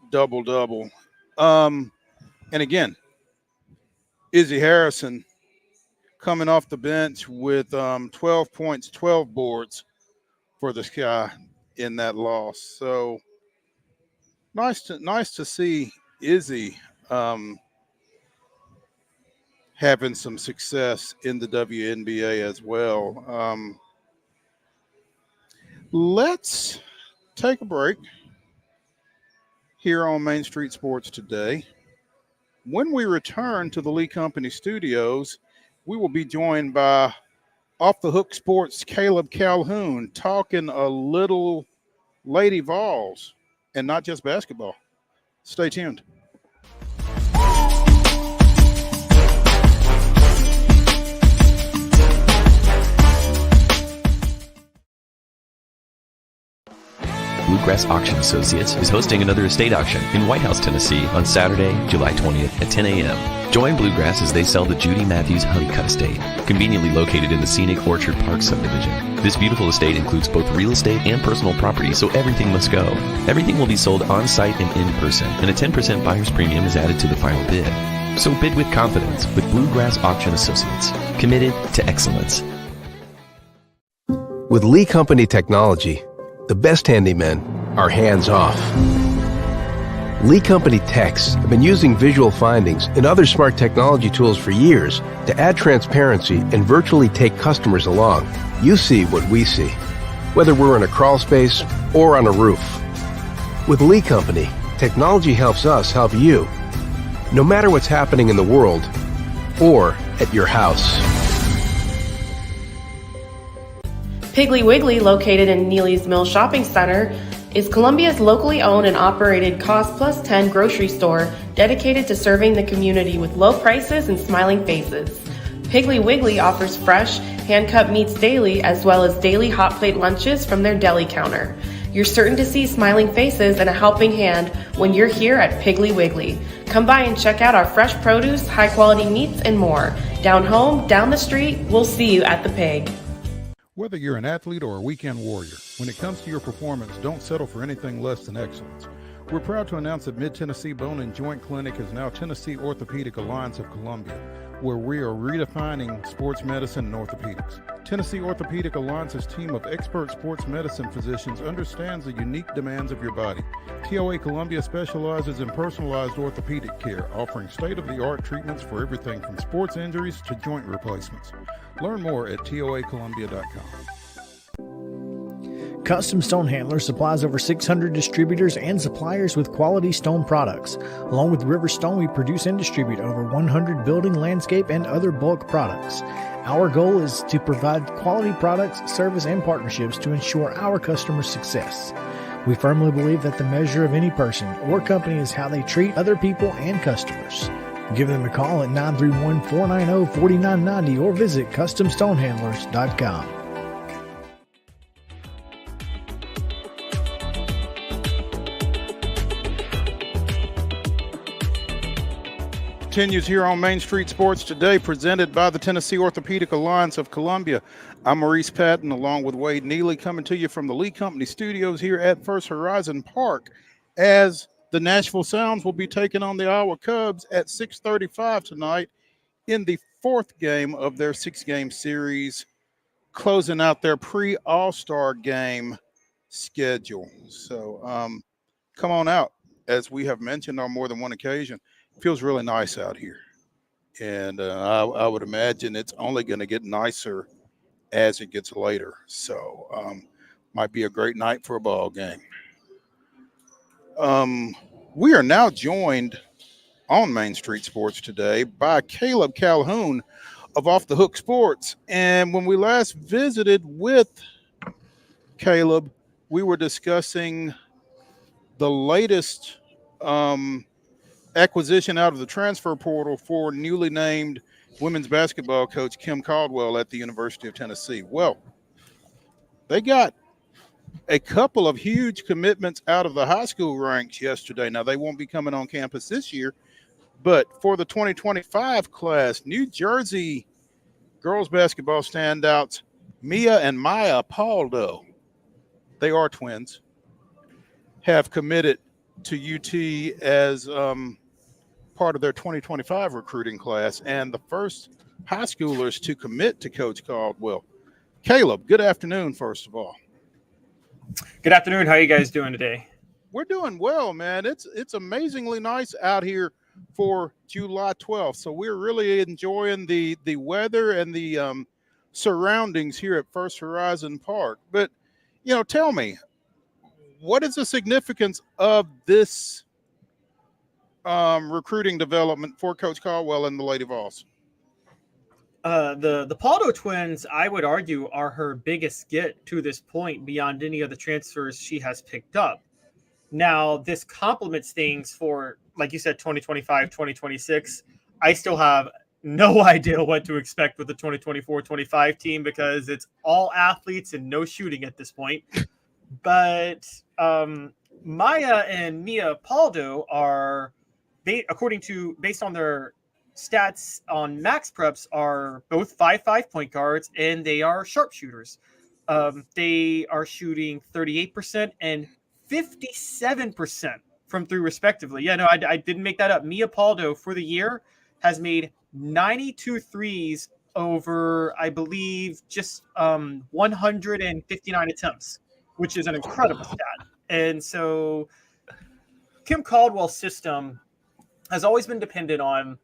double-double. And again, Izzy Harrison coming off the bench with 12 points, 12 boards for the Sky in that loss. So nice to see Izzy having some success in the WNBA as well. Let's take a break here on Main Street Sports Today. When we return to the Lee Company studios, we will be joined by Off the Hook Sports' Calhoun, talking a little Lady Vols and not just basketball. Stay tuned. Bluegrass Auction Associates is hosting another estate auction in White House, Tennessee on Saturday, July 20th at 10 a.m. Join Bluegrass as they sell the Judy Matthews Honeycutt Estate, conveniently located in the scenic Orchard Park subdivision. This beautiful estate includes both real estate and personal property, so everything must go. Everything will be sold on-site and in person, and a 10% buyer's premium is added to the final bid. So bid with confidence with Bluegrass Auction Associates, committed to excellence. With Lee Company technology, the best handymen are hands-off. Lee Company techs have been using visual findings and other smart technology tools for years to add transparency and virtually take customers along. You see what we see, whether we're in a crawl space or on a roof. With Lee Company, technology helps us help you, no matter what's happening in the world or at your house. Piggly Wiggly, located in Neely's Mill Shopping Center, is Columbia's locally owned and operated Cost Plus 10 grocery store dedicated to serving the community with low prices and smiling faces. Piggly Wiggly offers fresh, hand-cut meats daily, as well as daily hot plate lunches from their deli counter. You're certain to see smiling faces and a helping hand when you're here at Piggly Wiggly. Come by and check out our fresh produce, high-quality meats, and more. Down home, down the street, we'll see you at the Pig. Whether you're an athlete or a weekend warrior, When it comes to your performance, don't settle for anything less than excellence. We're proud to announce that Mid-Tennessee Bone and Joint Clinic is now Tennessee Orthopedic Alliance of Columbia, where we are redefining sports medicine and orthopedics. Tennessee Orthopedic Alliance's team of expert sports medicine physicians understands the unique demands of your body. TOA Columbia specializes in personalized orthopedic care, offering state-of-the-art treatments for everything from sports injuries to joint replacements. Learn more at toacolumbia.com. Custom Stone Handler supplies over 600 distributors and suppliers with quality stone products. Along with River Stone, we produce and distribute over 100 building, landscape, and other bulk products. Our goal is to provide quality products, service, and partnerships to ensure our customers' success. We firmly believe that the measure of any person or company is how they treat other people and customers. Give them a call at 931-490-4990 or visit CustomStonehandlers.com. Continues here on Main Street Sports Today, presented by the Tennessee Orthopedic Alliance of Columbia. I'm Maurice Patton, along with Wade Neely, coming to you from the Lee Company Studios here at First Horizon Park, as the Nashville Sounds will be taking on the Iowa Cubs at 6:35 tonight in the fourth game of their six-game series, closing out their pre-All-Star game schedule. So come on out, as we have mentioned on more than one occasion. Feels really nice out here, and I would imagine it's only going to get nicer as it gets later. So might be a great night for a ball game. We are now joined on Main Street Sports Today by Caleb Calhoun of Off the Hook Sports. And when we last visited with Caleb, we were discussing the latest acquisition out of the transfer portal for newly named women's basketball coach Kim Caldwell at the University of Tennessee. Well, they got a couple of huge commitments out of the high school ranks yesterday. Now, they won't be coming on campus this year, but for the 2025 class, New Jersey girls basketball standouts Mia and Maya Paldo, they are twins, have committed to UT as part of their 2025 recruiting class, and the first high schoolers to commit to Coach Caldwell. Caleb, good afternoon, first of all. Good afternoon. How are you guys doing today? We're doing well, man. It's amazingly nice out here for July 12th, so we're really enjoying the weather and the surroundings here at First Horizon Park. But, tell me, what is the significance of this recruiting development for Coach Caldwell and the Lady Vols? The Paldo twins, I would argue, are her biggest get to this point beyond any of the transfers she has picked up. Now, this complements things for, like you said, 2025, 2026. I still have no idea what to expect with the 2024-25 team because it's all athletes and no shooting at this point. But Maya and Mia Paldo are, based on their stats on Max Preps, are both 5'5" point guards, and they are sharpshooters. They are shooting 38% and 57% from three, respectively. Yeah, no, I didn't make that up. Mia Paldo for the year has made 92 threes over, I believe, just 159 attempts, which is an incredible stat. And so Kim Caldwell's system has always been dependent on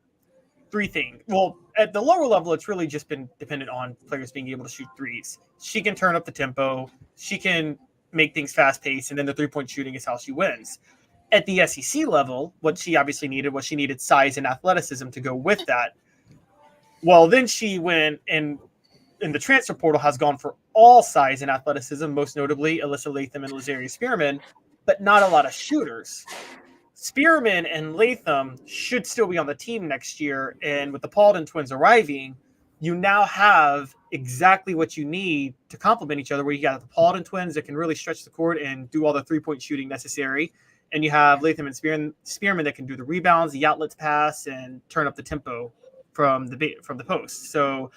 three things. Well, at the lower level, it's really just been dependent on players being able to shoot threes. She can turn up the tempo. She can make things fast-paced, and then the three-point shooting is how she wins. At the SEC level, what she obviously needed was she needed size and athleticism to go with that. Well, then she went and in the transfer portal has gone for all size and athleticism, most notably Alyssa Latham and Lazaria Spearman, but not a lot of shooters. Spearman and Latham should still be on the team next year, and with the Paulden twins arriving, you now have exactly what you need to complement each other, where you got the Paulden twins that can really stretch the court and do all the three-point shooting necessary, and you have Latham and Spearman that can do the rebounds, the outlets pass, and turn up the tempo from the post. So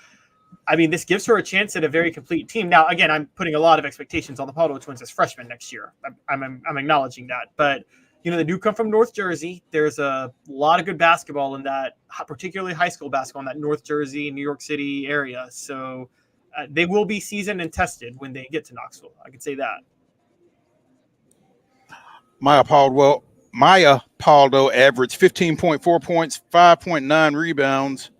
I mean, this gives her a chance at a very complete team. Now, again, I'm putting a lot of expectations on the Pauldhull Twins as freshmen next year. I'm acknowledging that. But, they do come from North Jersey. There's a lot of good basketball in that, particularly high school basketball in that North Jersey, New York City area. So they will be seasoned and tested when they get to Knoxville. I can say that. Maya Pauldhull averaged 15.4 points, 5.9 rebounds,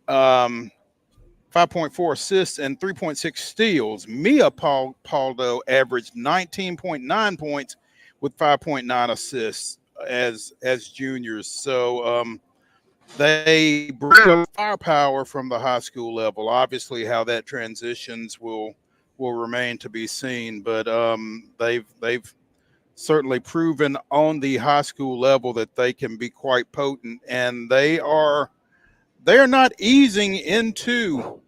5.4 assists, and 3.6 steals. Mia Pauldhull averaged 19.9 points with 5.9 assists as juniors. So they bring firepower from the high school level. Obviously, how that transitions will remain to be seen. But they've certainly proven on the high school level that they can be quite potent, and they are not easing into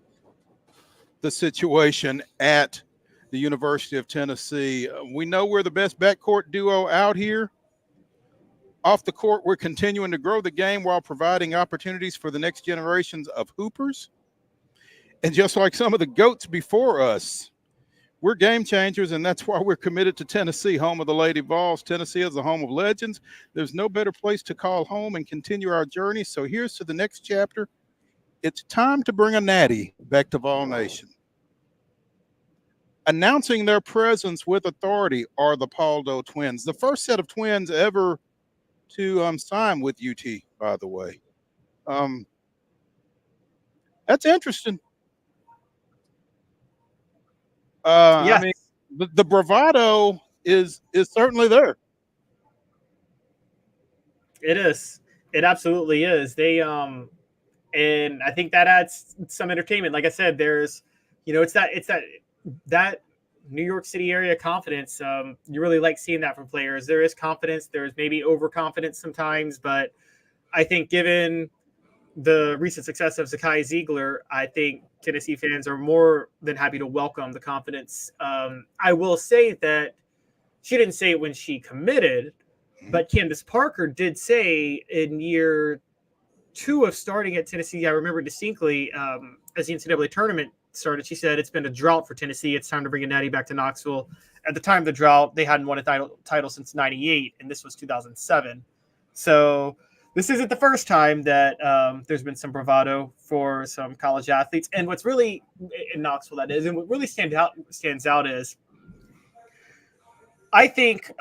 the situation at the University of Tennessee. We know we're the best backcourt duo out here. Off the court, we're continuing to grow the game while providing opportunities for the next generations of hoopers. And just like some of the GOATs before us, we're game changers, and that's why we're committed to Tennessee, home of the Lady Vols. Tennessee is the home of legends. There's no better place to call home and continue our journey. So here's to the next chapter. It's time to bring a natty back to Vol Nation. Announcing their presence with authority are the Pauldhull Twins, the first set of twins ever to sign with UT, by the way. That's interesting. Yes. I mean, the bravado is certainly there. It is. It absolutely is. They and I think that adds some entertainment. Like I said, there's it's that New York City area confidence. You really like seeing that from players. There is confidence. There's maybe overconfidence sometimes, but I think given the recent success of Zakai Ziegler, I think Tennessee fans are more than happy to welcome the confidence. I will say that she didn't say it when she committed, but Candace Parker did say in year 2 of starting at Tennessee, I remember distinctly as the NCAA tournament started, she said, it's been a drought for Tennessee. It's time to bring a natty back to Knoxville. At the time of the drought, they hadn't won a title since 98, and this was 2007. So this isn't the first time that there's been some bravado for some college athletes. And what's really in Knoxville, that is, and what really stands out is, I think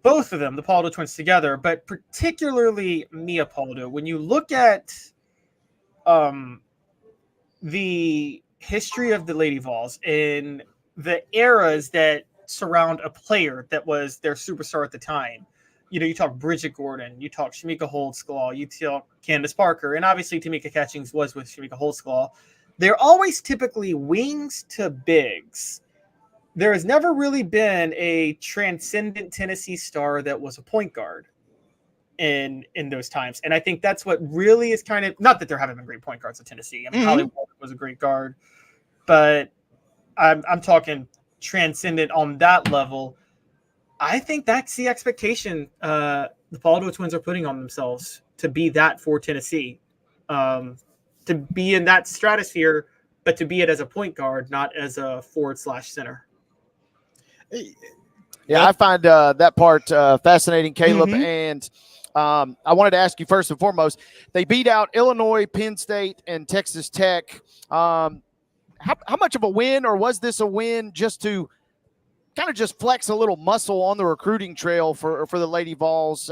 both of them, the Pauldhull twins together, but particularly Mia Pauldhull, when you look at the history of the Lady Vols and the eras that surround a player that was their superstar at the time. You talk Bridget Gordon, you talk Shamika Holdsclaw, you talk Candace Parker, and obviously Tamika Catchings was with Shamika Holdsclaw. They're always typically wings to bigs. There has never really been a transcendent Tennessee star that was a point guard in those times. And I think that's what really is kind of, not that there haven't been great point guards at Tennessee. I mean, Holly Walker was a great guard, but I'm talking transcendent on that level. I think that's the expectation the Pauldhull twins are putting on themselves, to be that for Tennessee, to be in that stratosphere, but to be it as a point guard, not as a forward/center. Yeah, I find that part fascinating, Caleb. And I wanted to ask you first and foremost, they beat out Illinois, Penn State, and Texas Tech. How much of a win, or was this a win just to kind of just flex a little muscle on the recruiting trail for the Lady Vols,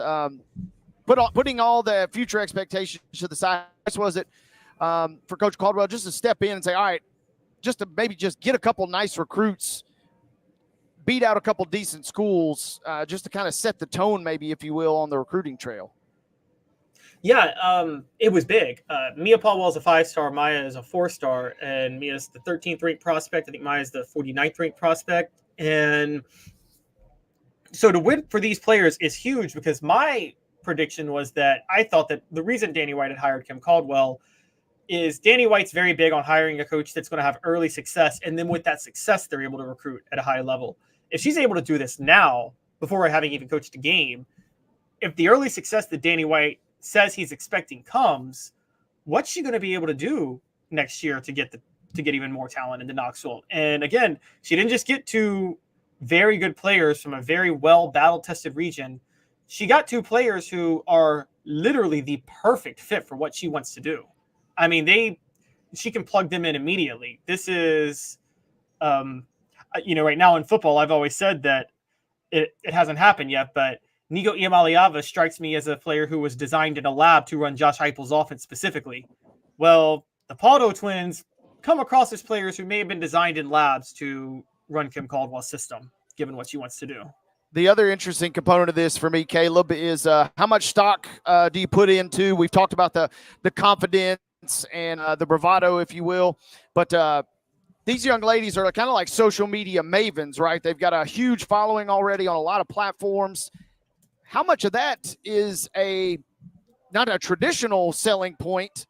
putting all the future expectations to the side? Was it for Coach Caldwell just to step in and say, all right, just to maybe just get a couple nice recruits, beat out a couple decent schools, just to kind of set the tone, maybe, if you will, on the recruiting trail? Yeah, it was big. Mia Paulwell is a 5-star. Maya is a 4-star. And Mia's the 13th ranked prospect. I think Maya's the 49th ranked prospect. And so to win for these players is huge, because my prediction was that I thought that the reason Danny White had hired Kim Caldwell is Danny White's very big on hiring a coach that's going to have early success. And then with that success, they're able to recruit at a high level. If she's able to do this now, before having even coached a game, if the early success that Danny White says he's expecting comes, what's she going to be able to do next year to get to get even more talent into Knoxville. And again, she didn't just get two very good players from a very well battle-tested region. She got two players who are literally the perfect fit for what she wants to do. I mean, she can plug them in immediately. This is, right now in football, I've always said that it hasn't happened yet, but Nigo Iamaliava strikes me as a player who was designed in a lab to run Josh Heupel's offense specifically. Well, the Paldo twins come across as players who may have been designed in labs to run Kim Caldwell's system, given what she wants to do. The other interesting component of this for me, Caleb, is how much stock do you put into? We've talked about the confidence and the bravado, if you will, but these young ladies are kind of like social media mavens, right? They've got a huge following already on a lot of platforms. How much of that is not a traditional selling point,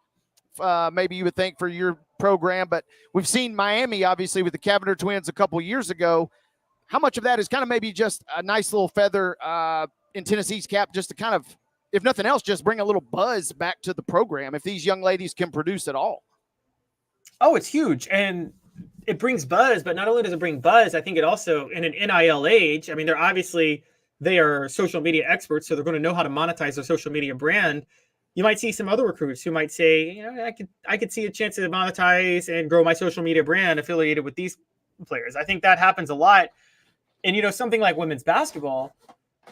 maybe you would think, for your program, but we've seen Miami, obviously, with the Cavender twins a couple years ago. How much of that is kind of maybe just a nice little feather in Tennessee's cap, just to kind of, if nothing else, just bring a little buzz back to the program if these young ladies can produce at all? Oh, it's huge. And it brings buzz, but not only does it bring buzz, I think it also, in an NIL age, I mean, they are social media experts, so they're going to know how to monetize their social media brand. You might see some other recruits who might say, I could see a chance to monetize and grow my social media brand affiliated with these players. I think that happens a lot. And, something like women's basketball,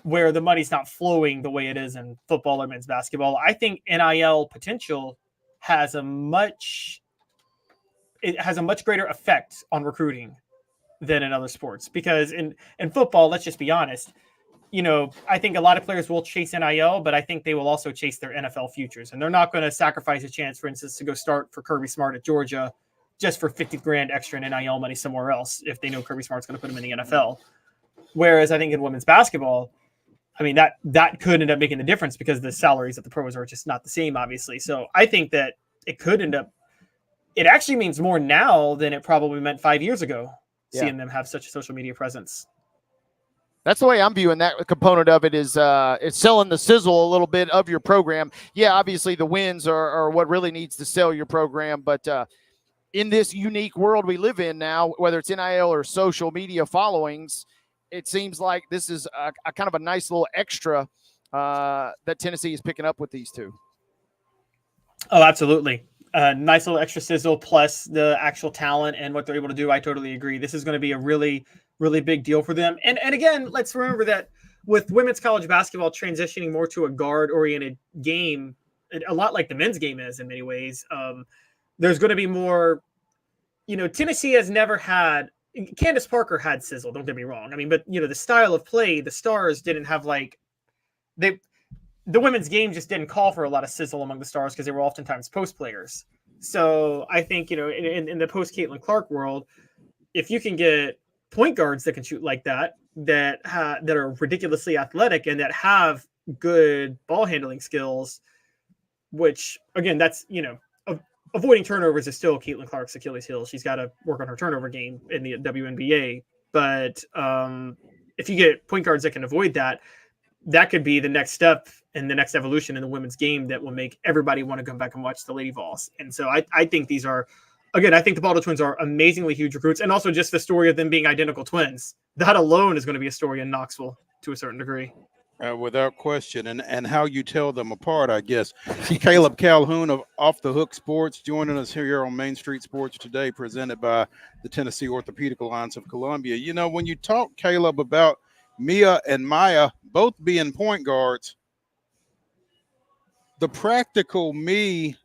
where the money's not flowing the way it is in football or men's basketball, I think NIL potential has a much greater effect on recruiting than in other sports. Because in football, let's just be honest, I think a lot of players will chase NIL, but I think they will also chase their NFL futures. And they're not going to sacrifice a chance, for instance, to go start for Kirby Smart at Georgia just for $50,000 extra in NIL money somewhere else if they know Kirby Smart's going to put them in the NFL. Whereas I think in women's basketball, I mean, that could end up making the difference because the salaries of the pros are just not the same, obviously. So I think that it actually means more now than it probably meant 5 years ago, seeing them have such a social media presence. That's the way I'm viewing that component of it, is it's selling the sizzle a little bit of your program. Yeah, obviously the wins are what really needs to sell your program, but in this unique world we live in now, whether it's NIL or social media followings, it seems like this is a kind of a nice little extra that Tennessee is picking up with these two. Oh, absolutely. Nice little extra sizzle plus the actual talent and what they're able to do. I totally agree. This is going to be a really, really big deal for them. And again, let's remember that with women's college basketball transitioning more to a guard-oriented game, a lot like the men's game is in many ways, there's going to be more, Tennessee has never had, Candace Parker had sizzle, don't get me wrong. I mean, but, the style of play, the Stars didn't have the women's game just didn't call for a lot of sizzle among the Stars because they were oftentimes post players. So I think, in the post Caitlin Clarke world, if you can get point guards that can shoot like that are ridiculously athletic and that have good ball handling skills, which again, that's, avoiding turnovers is still Caitlin Clarke's Achilles heel. She's got to work on her turnover game in the WNBA. But if you get point guards that can avoid that, that could be the next step and the next evolution in the women's game that will make everybody want to come back and watch the Lady Vols. And so I think these are, again, I think the Baldo twins are amazingly huge recruits. And also just the story of them being identical twins. That alone is going to be a story in Knoxville to a certain degree. Without question, and how you tell them apart, I guess. Caleb Calhoun of Off the Hook Sports joining us here on Main Street Sports today, presented by the Tennessee Orthopedic Alliance of Columbia. When you talk, Caleb, about Mia and Maya both being point guards, the practical me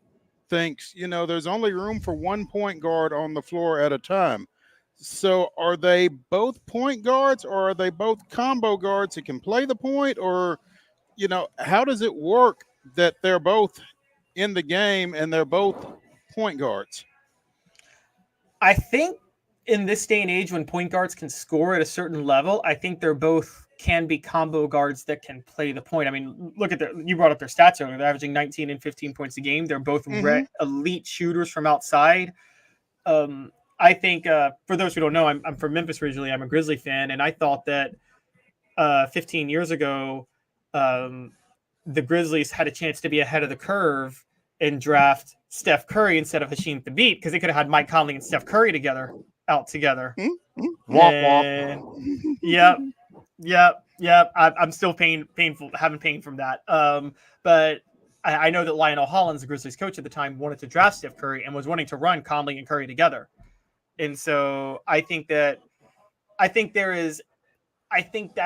thinks, there's only room for one point guard on the floor at a time. So are they both point guards, or are they both combo guards that can play the point? Or, how does it work that they're both in the game and they're both point guards? I think in this day and age when point guards can score at a certain level, I think they're both can be combo guards that can play the point. I mean, look at you brought up their stats earlier. They're averaging 19 and 15 points a game. They're both elite shooters from outside. I think for those who don't know, I'm from Memphis originally. I'm a Grizzly fan, and I thought that 15 years ago, the Grizzlies had a chance to be ahead of the curve and draft Steph Curry instead of Hasheem Thabeet, because they could have had Mike Conley and Steph Curry out together. Womp womp. Yep. I'm still having pain from that. But I know that Lionel Hollins, the Grizzlies coach at the time, wanted to draft Steph Curry and was wanting to run Conley and Curry together. And so I think that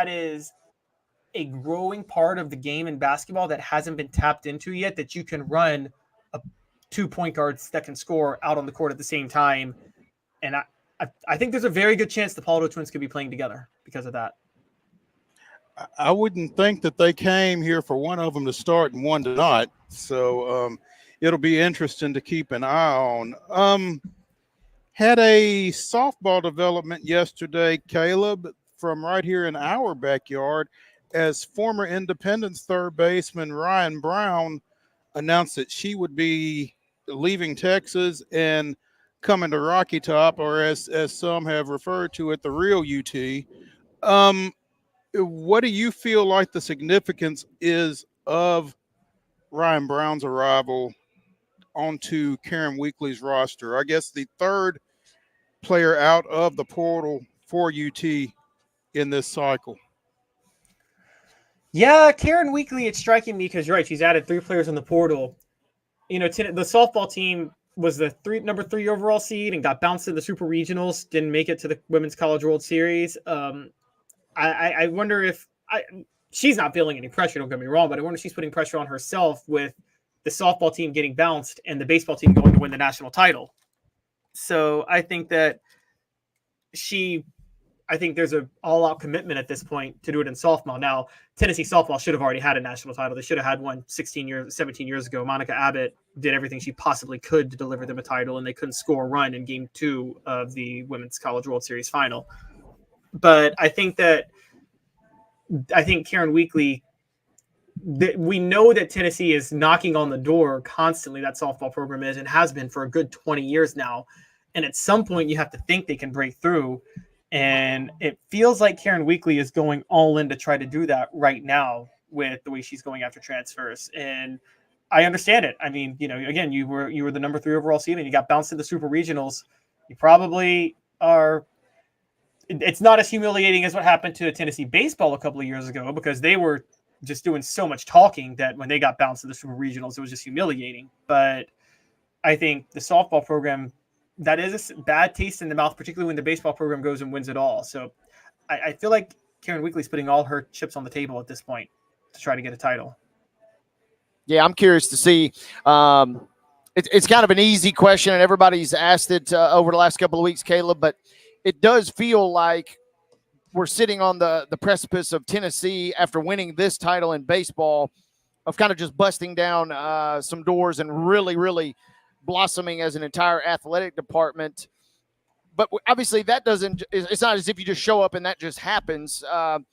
is a growing part of the game in basketball that hasn't been tapped into yet, that you can run a 2 point guards that can score out on the court at the same time. And I think there's a very good chance the Paldo twins could be playing together because of that. I wouldn't think that they came here for one of them to start and one to not. So it'll be interesting to keep an eye on. Had a softball development yesterday, Caleb, from right here in our backyard, as former Independence third baseman Ryan Brown announced that she would be leaving Texas and coming to Rocky Top, or as some have referred to it, the real UT. What do you feel like the significance is of Ryan Brown's arrival onto Karen Weekly's roster? I guess the third player out of the portal for UT in this cycle. Yeah, Karen Weekly, it's striking me because you're right. She's added 3 players in the portal. The softball team was the number 3 overall seed and got bounced in the Super Regionals, didn't make it to the Women's College World Series. I wonder if she's not feeling any pressure, don't get me wrong, but I wonder if she's putting pressure on herself with the softball team getting bounced and the baseball team going to win the national title. So I think that there's an all-out commitment at this point to do it in softball. Now, Tennessee softball should have already had a national title. They should have had one 17 years ago. Monica Abbott did everything she possibly could to deliver them a title, and they couldn't score a run in Game 2 of the Women's College World Series final. But I think Karen Weekly, we know that Tennessee is knocking on the door constantly, that softball program is, and has been for a good 20 years now. And at some point you have to think they can break through. And it feels like Karen Weekly is going all in to try to do that right now with the way she's going after transfers. And I understand it. I mean, again, you were the number 3 overall seed and you got bounced in the Super Regionals. You probably are. It's not as humiliating as what happened to Tennessee baseball a couple of years ago, because they were just doing so much talking that when they got bounced in the Super Regionals, it was just humiliating. But I think the softball program, that is a bad taste in the mouth, particularly when the baseball program goes and wins it all. So I feel like Karen Weekly's putting all her chips on the table at this point to try to get a title. Yeah, I'm curious to see. It's kind of an easy question, and everybody's asked it over the last couple of weeks, Caleb, but it does feel like we're sitting on the precipice of Tennessee, after winning this title in baseball, of kind of just busting down some doors and really, really blossoming as an entire athletic department. But obviously it's not as if you just show up and that just happens. And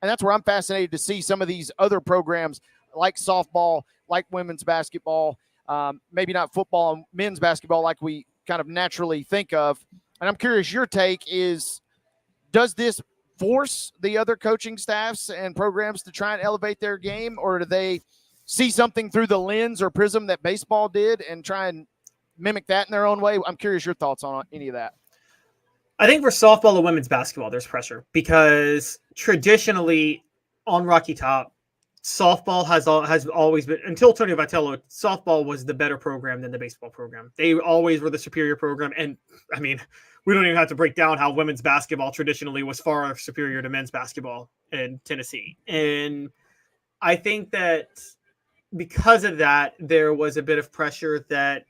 that's where I'm fascinated to see some of these other programs like softball, like women's basketball, maybe not football and men's basketball like we kind of naturally think of. And I'm curious, your take is, does this force the other coaching staffs and programs to try and elevate their game, or do they see something through the lens or prism that baseball did and try and mimic that in their own way? I'm curious your thoughts on any of that. I think for softball and women's basketball, there's pressure because traditionally on Rocky Top, softball has always been, until Tony Vitello, softball was the better program than the baseball program. They always were the superior program. And I mean, we don't even have to break down how women's basketball traditionally was far superior to men's basketball in Tennessee. And I think that because of that, there was a bit of pressure that,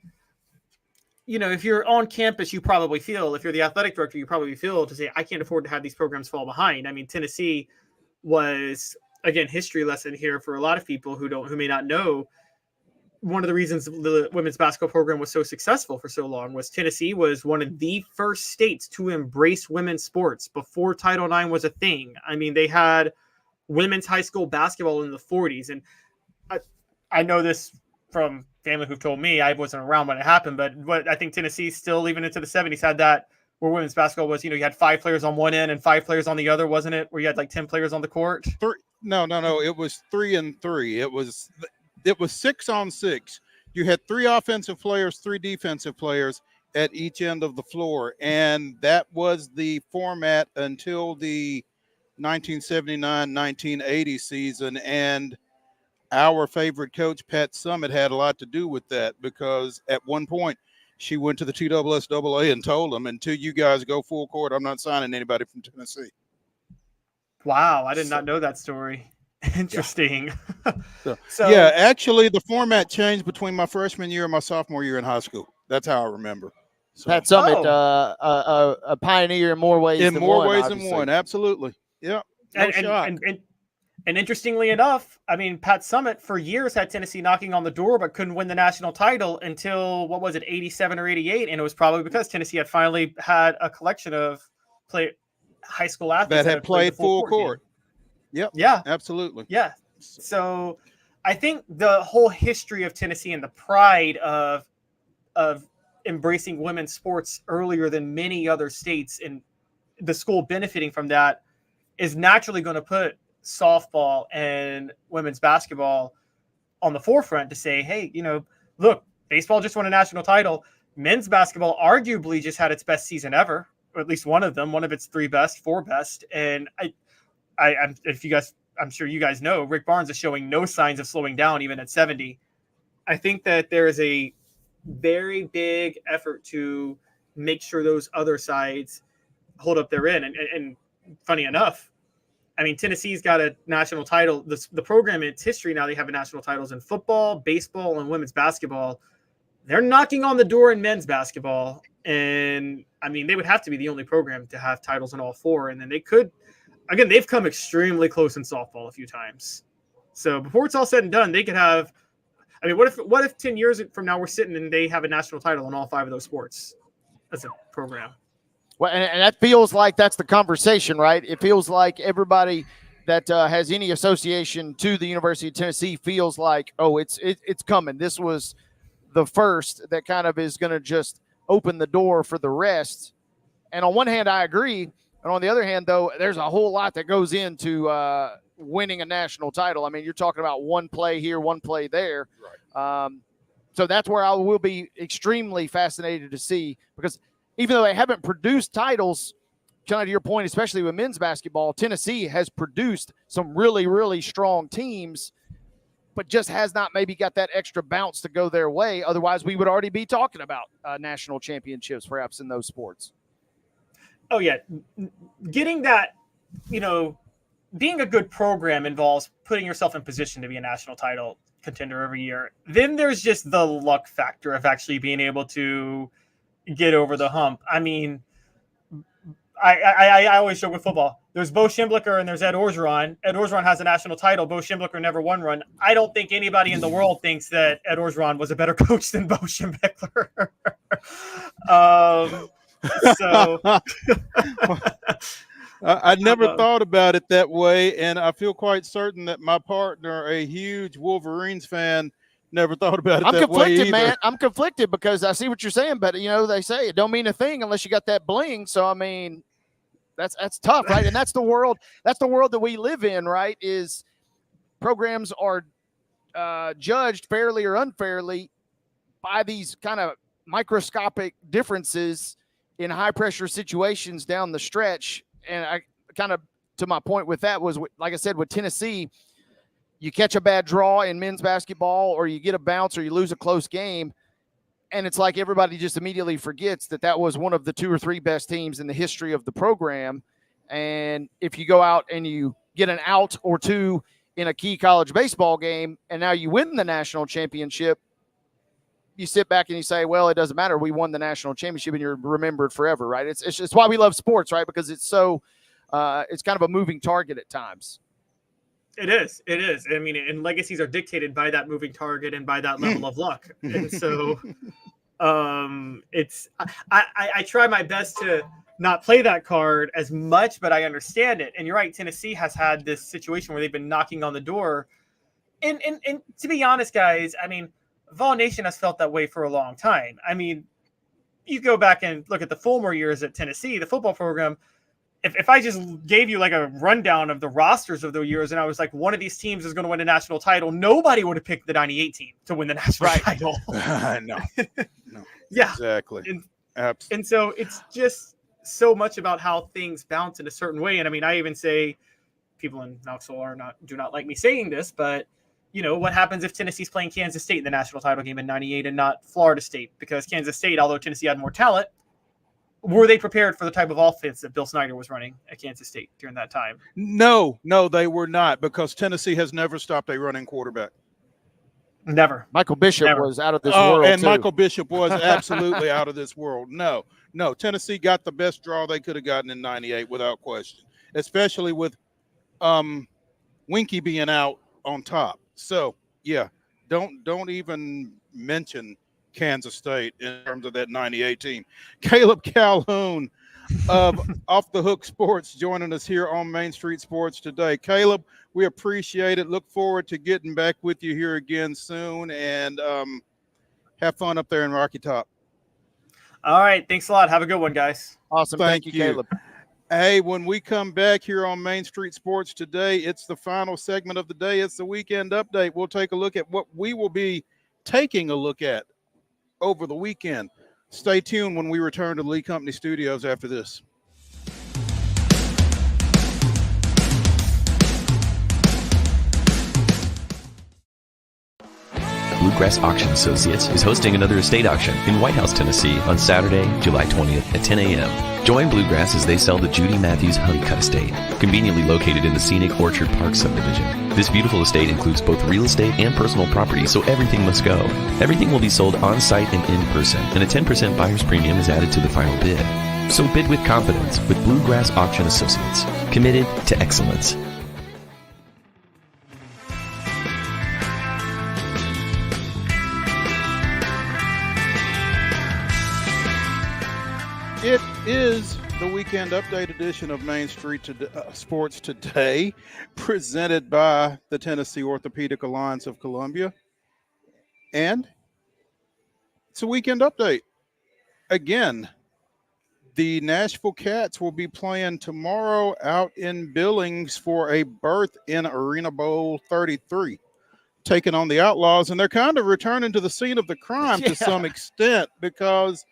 if you're on campus, you probably feel, if you're the athletic director, you probably feel to say, I can't afford to have these programs fall behind. I mean, Tennessee was, again, history lesson here for a lot of people who may not know. One of the reasons the women's basketball program was so successful for so long was Tennessee was one of the first states to embrace women's sports before Title IX was a thing. I mean, they had women's high school basketball in the 40s. And I know this from family who've told me, I wasn't around when it happened, but what I think Tennessee still, even into the 70s, had that where women's basketball was, you had 5 players on one end and 5 players on the other, wasn't it? Where you had like 10 players on the court. No. It was 3 and 3. It was 6 on 6. you had 3 offensive players, 3 defensive players at each end of the floor, and that was the format until the 1979-1980 season. And our favorite coach, Pat Summitt, had a lot to do with that, because at one point she went to the TSSAA and told them, until you guys go full court, I'm not signing anybody from Tennessee. Wow, I did not know that story. Interesting. So yeah, actually the format changed between my freshman year and my sophomore year in high school. That's how I remember. So, Pat Summitt, a pioneer in more ways than one. Obviously. Absolutely. Yeah. No shock. And interestingly enough, I mean, Pat Summitt for years had Tennessee knocking on the door, but couldn't win the national title until, what was it, 87 or 88? And it was probably because Tennessee had finally had a collection of high school athletes that had played full court. Yep. Yeah. Absolutely. Yeah. So I think the whole history of Tennessee and the pride of embracing women's sports earlier than many other states, and the school benefiting from that, is naturally going to put softball and women's basketball on the forefront to say, hey, look, baseball just won a national title. Men's basketball arguably just had its best season ever, or at least one of its 4 best. And I'm sure you guys know, Rick Barnes is showing no signs of slowing down even at 70. I think that there is a very big effort to make sure those other sides hold up their end. And funny enough, I mean, Tennessee's got a national title. The program in its history now, they have national titles in football, baseball, and women's basketball. They're knocking on the door in men's basketball. And I mean, they would have to be the only program to have titles in all 4. And then they could, again, they've come extremely close in softball a few times. So before it's all said and done, they could have, I mean, what if 10 years from now we're sitting and they have a national title in all 5 of those sports as a program? Well, and that feels like that's the conversation, right? It feels like everybody that has any association to the University of Tennessee feels like, oh, it's coming. This was the first that kind of is going to just open the door for the rest. And on one hand, I agree. And on the other hand, though, there's a whole lot that goes into winning a national title. I mean, you're talking about one play here, one play there. Right. So that's where I will be extremely fascinated to see, because even though they haven't produced titles, kind of to your point, especially with men's basketball, Tennessee has produced some really, really strong teams, but just has not maybe got that extra bounce to go their way. Otherwise, we would already be talking about national championships, perhaps, in those sports. Oh, yeah. Getting that, being a good program involves putting yourself in position to be a national title contender every year. Then there's just the luck factor of actually being able to get over the hump. I mean, I always joke with football. There's Bo Schembechler and there's Ed Orgeron. Ed Orgeron has a national title. Bo Schembechler never won one. I don't think anybody in the world thinks that Ed Orgeron was a better coach than Bo Schembechler. So I never thought about it that way, and I feel quite certain that my partner, a huge Wolverines fan, never thought about it that way. I'm conflicted, man. I'm conflicted because I see what you're saying, but they say it don't mean a thing unless you got that bling. So I mean, that's tough, right? And that's the world that we live in, right? Is programs are judged fairly or unfairly by these kind of microscopic differences in high pressure situations down the stretch. And I kind of, to my point with that was, like I said, with Tennessee, you catch a bad draw in men's basketball, or you get a bounce, or you lose a close game, and it's like everybody just immediately forgets that was one of the 2 or 3 best teams in the history of the program. And if you go out and you get an out or 2 in a key college baseball game, and now you win the national championship, you sit back and you say, well, it doesn't matter. We won the national championship, and you're remembered forever, right? It's why we love sports, right? Because it's so it's kind of a moving target at times. It is. I mean, and legacies are dictated by that moving target and by that level of luck. And so I try my best to not play that card as much, but I understand it. And you're right. Tennessee has had this situation where they've been knocking on the door. And to be honest, guys, I mean, Vol Nation has felt that way for a long time. I mean, you go back and look at the Fulmer years at Tennessee, the football program, if I just gave you like a rundown of the rosters of the years and I was like, one of these teams is going to win a national title, nobody would have picked the 98 team to win the national title. No. Yeah. Exactly. And so it's just so much about how things bounce in a certain way. And I mean, I even say people in Knoxville do not like me saying this, but what happens if Tennessee's playing Kansas State in the national title game in 98 and not Florida State? Because Kansas State, although Tennessee had more talent, were they prepared for the type of offense that Bill Snyder was running at Kansas State during that time? No, they were not, because Tennessee has never stopped a running quarterback. Never. Michael Bishop was out of this world. And too. Michael Bishop was absolutely out of this world. No, Tennessee got the best draw they could have gotten in 98 without question, especially with Winky being out on top. So, yeah, don't even mention Kansas State in terms of that 98 team. Caleb Calhoun of Off the Hook Sports joining us here on Main Street Sports today. Caleb, we appreciate it. Look forward to getting back with you here again soon, and have fun up there in Rocky Top. All right. Thanks a lot. Have a good one, guys. Awesome. Thank you, Caleb. Hey, when we come back here on Main Street Sports today, it's the final segment of the day. It's the weekend update. We'll take a look at what we will be taking a look at over the weekend. Stay tuned when we return to the Lee Company Studios after this. Bluegrass Auction Associates is hosting another estate auction in White House, Tennessee on Saturday, July 20th at 10 a.m. Join Bluegrass as they sell the Judy Matthews Honeycutt Estate, conveniently located in the scenic Orchard Park subdivision. This beautiful estate includes both real estate and personal property, so everything must go. Everything will be sold on-site and in person, and a 10% buyer's premium is added to the final bid. So bid with confidence with Bluegrass Auction Associates, committed to excellence. It is the weekend update edition of Main Street Sports Today, presented by the Tennessee Orthopedic Alliance of Columbia. And it's a weekend update. Again, the Nashville Cats will be playing tomorrow out in Billings for a berth in Arena Bowl 33, taking on the Outlaws. And they're kind of returning to the scene of the crime to some extent, because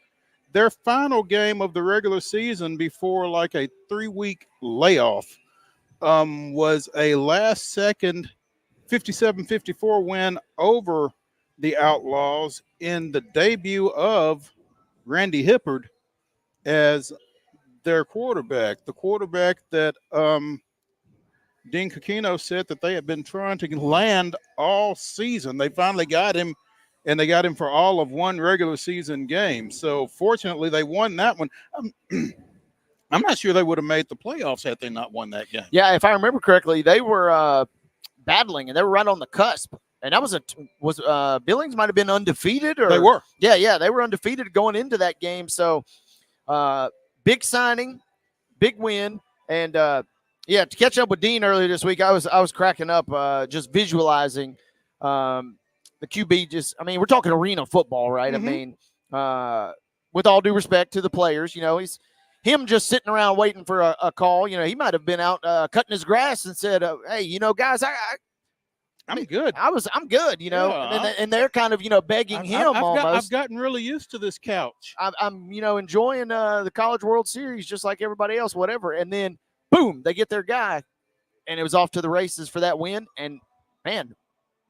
their final game of the regular season before like a 3-week layoff was a last-second 57-54 win over the Outlaws in the debut of Randy Hippard as their quarterback. The quarterback that Dean Kikino said that they had been trying to land all season. They finally got him, and they got him for all of one regular season game. So fortunately, they won that one. I'm not sure they would have made the playoffs had they not won that game. Yeah, if I remember correctly, they were battling, and they were right on the cusp. And that was Billings might have been undefeated, or they were. Yeah, they were undefeated going into that game. So big signing, big win, and to catch up with Dean earlier this week, I was cracking up just visualizing. The QB we're talking arena football, right? Mm-hmm. I mean, with all due respect to the players, he's him just sitting around waiting for a call. He might have been out cutting his grass and said, hey, guys, I'm good. I'm good, and they're kind of, begging him almost. I've gotten really used to this couch. I'm enjoying the College World Series just like everybody else, whatever. And then, boom, they get their guy, and it was off to the races for that win. And, man,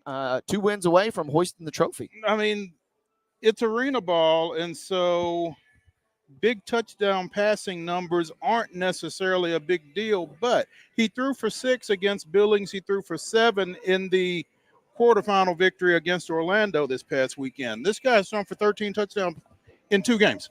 2 wins away from hoisting the trophy. I mean, it's arena ball, and so big touchdown passing numbers aren't necessarily a big deal, but he threw for 6 against Billings. He threw for 7 in the quarterfinal victory against Orlando this past weekend. This guy's thrown for 13 touchdowns in 2 games.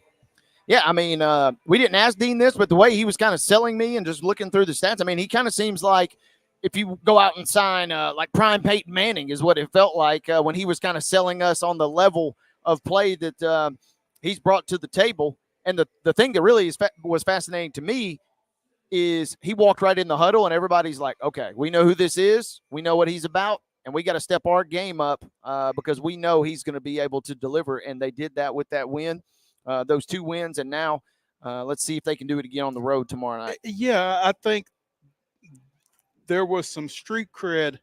Yeah, I mean, we didn't ask Dean this, but the way he was kind of selling me and just looking through the stats, I mean, he kind of seems like if you go out and sign like prime Peyton Manning is what it felt like when he was kind of selling us on the level of play that he's brought to the table. And the thing that really was fascinating to me is he walked right in the huddle, and everybody's like, okay, we know who this is. We know what he's about, and we got to step our game up because we know he's going to be able to deliver. And they did that with that win, those 2 wins. And now let's see if they can do it again on the road tomorrow night. Yeah, I think there was some street cred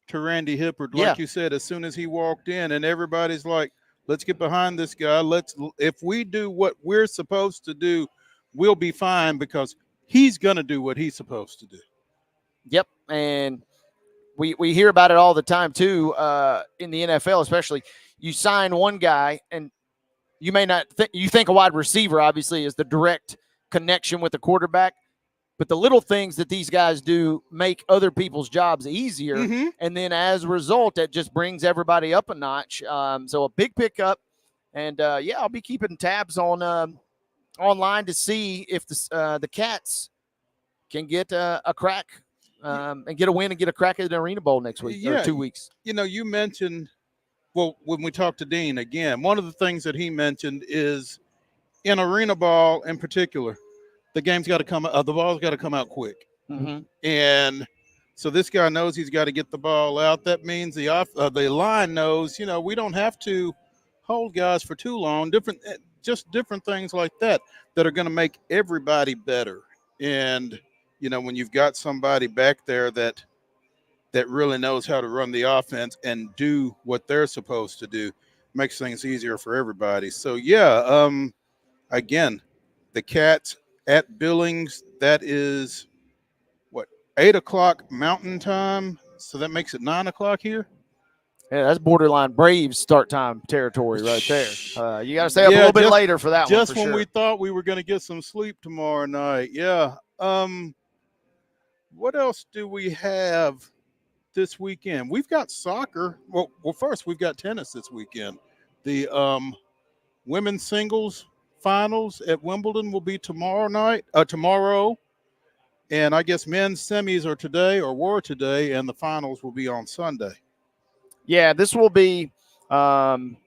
to Randy Hippard, like you said, as soon as he walked in, and everybody's like, let's get behind this guy. If we do what we're supposed to do, we'll be fine because he's going to do what he's supposed to do. Yep, and we hear about it all the time too in the NFL, especially. You sign one guy, and you may not you think a wide receiver obviously is the direct connection with the quarterback, but the little things that these guys do make other people's jobs easier, and then as a result, that just brings everybody up a notch. So a big pickup, and I'll be keeping tabs on online to see if the Cats can get a crack and get a win and get a crack at the Arena Bowl next week or 2 weeks. You mentioned, well, when we talked to Dean again, one of the things that he mentioned is in Arena Ball in particular, the ball's got to come out quick. And so this guy knows he's got to get the ball out. That means the line knows, we don't have to hold guys for too long. Different things like that are going to make everybody better. And, when you've got somebody back there that really knows how to run the offense and do what they're supposed to do, makes things easier for everybody. So, again, the Cats at Billings, that is, 8 o'clock Mountain Time? So that makes it 9 o'clock here? Yeah, that's borderline Braves start time territory right there. You got to stay up a little bit later for that one. Just when we thought we were going to get some sleep tomorrow night. Yeah. What else do we have this weekend? We've got soccer. Well, first we've got tennis this weekend. The women's singles finals at Wimbledon will be tomorrow. And I guess men's semis were today, and the finals will be on Sunday. Yeah, this will be I'm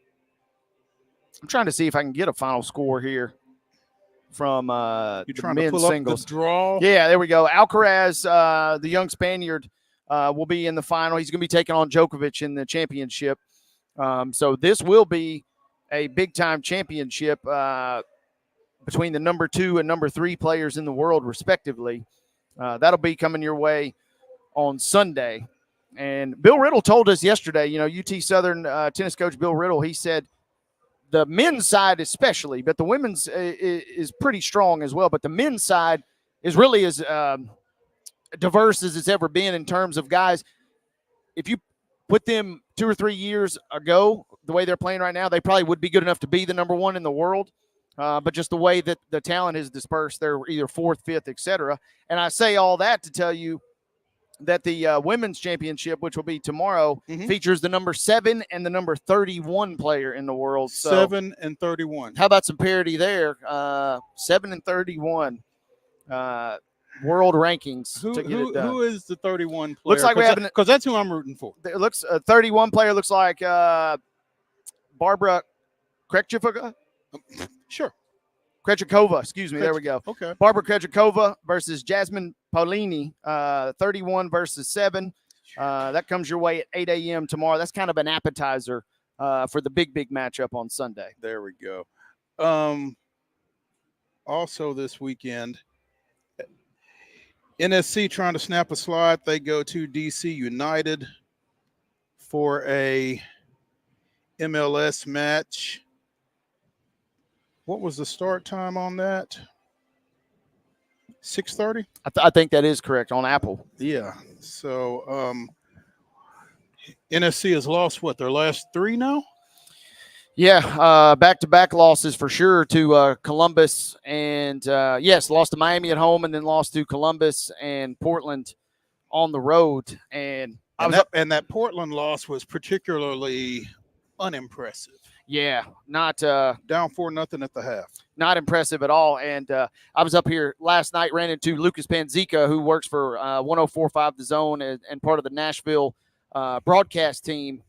trying to see if I can get a final score here from the men's singles. Up the draw? Yeah, there we go. Alcaraz, the young Spaniard, will be in the final. He's going to be taking on Djokovic in the championship. So this will be a big-time championship between the number 2 and number 3 players in the world, respectively. That'll be coming your way on Sunday. And Bill Riddle told us yesterday, UT Southern tennis coach Bill Riddle, he said the men's side especially, but the women's is pretty strong as well. But the men's side is really as diverse as it's ever been in terms of guys. If you put them 2 or 3 years ago, the way they're playing right now, they probably would be good enough to be the number 1 in the world. But just the way that the talent is dispersed, they're either 4th, 5th, etc. And I say all that to tell you that the women's championship, which will be tomorrow, features the number 7 and the number 31 player in the world. So 7 and 31. How about some parity there? 7 and 31 world rankings. Who is the 31 player? Looks like we have because that's who I'm rooting for. It looks 31 player looks like Barbara Krejcikova. Sure. Krejcikova, excuse me. There we go. Okay. Barbara Krejcikova versus Jasmine Paolini, 31 versus 7. That comes your way at 8 a.m. tomorrow. That's kind of an appetizer for the big matchup on Sunday. There we go. Also this weekend, NSC trying to snap a slide. They go to DC United for a MLS match. What was the start time on that? 6:30? I think that is correct on Apple. Yeah. So NSC has lost their last 3 now? Yeah, back-to-back losses for sure to Columbus and yes, lost to Miami at home and then lost to Columbus and Portland on the road. And that Portland loss was particularly unimpressive. Yeah, not down 4-0 at the half. Not impressive at all. And I was up here last night, ran into Lucas Panzica, who works for 104.5 The Zone and part of the Nashville broadcast team.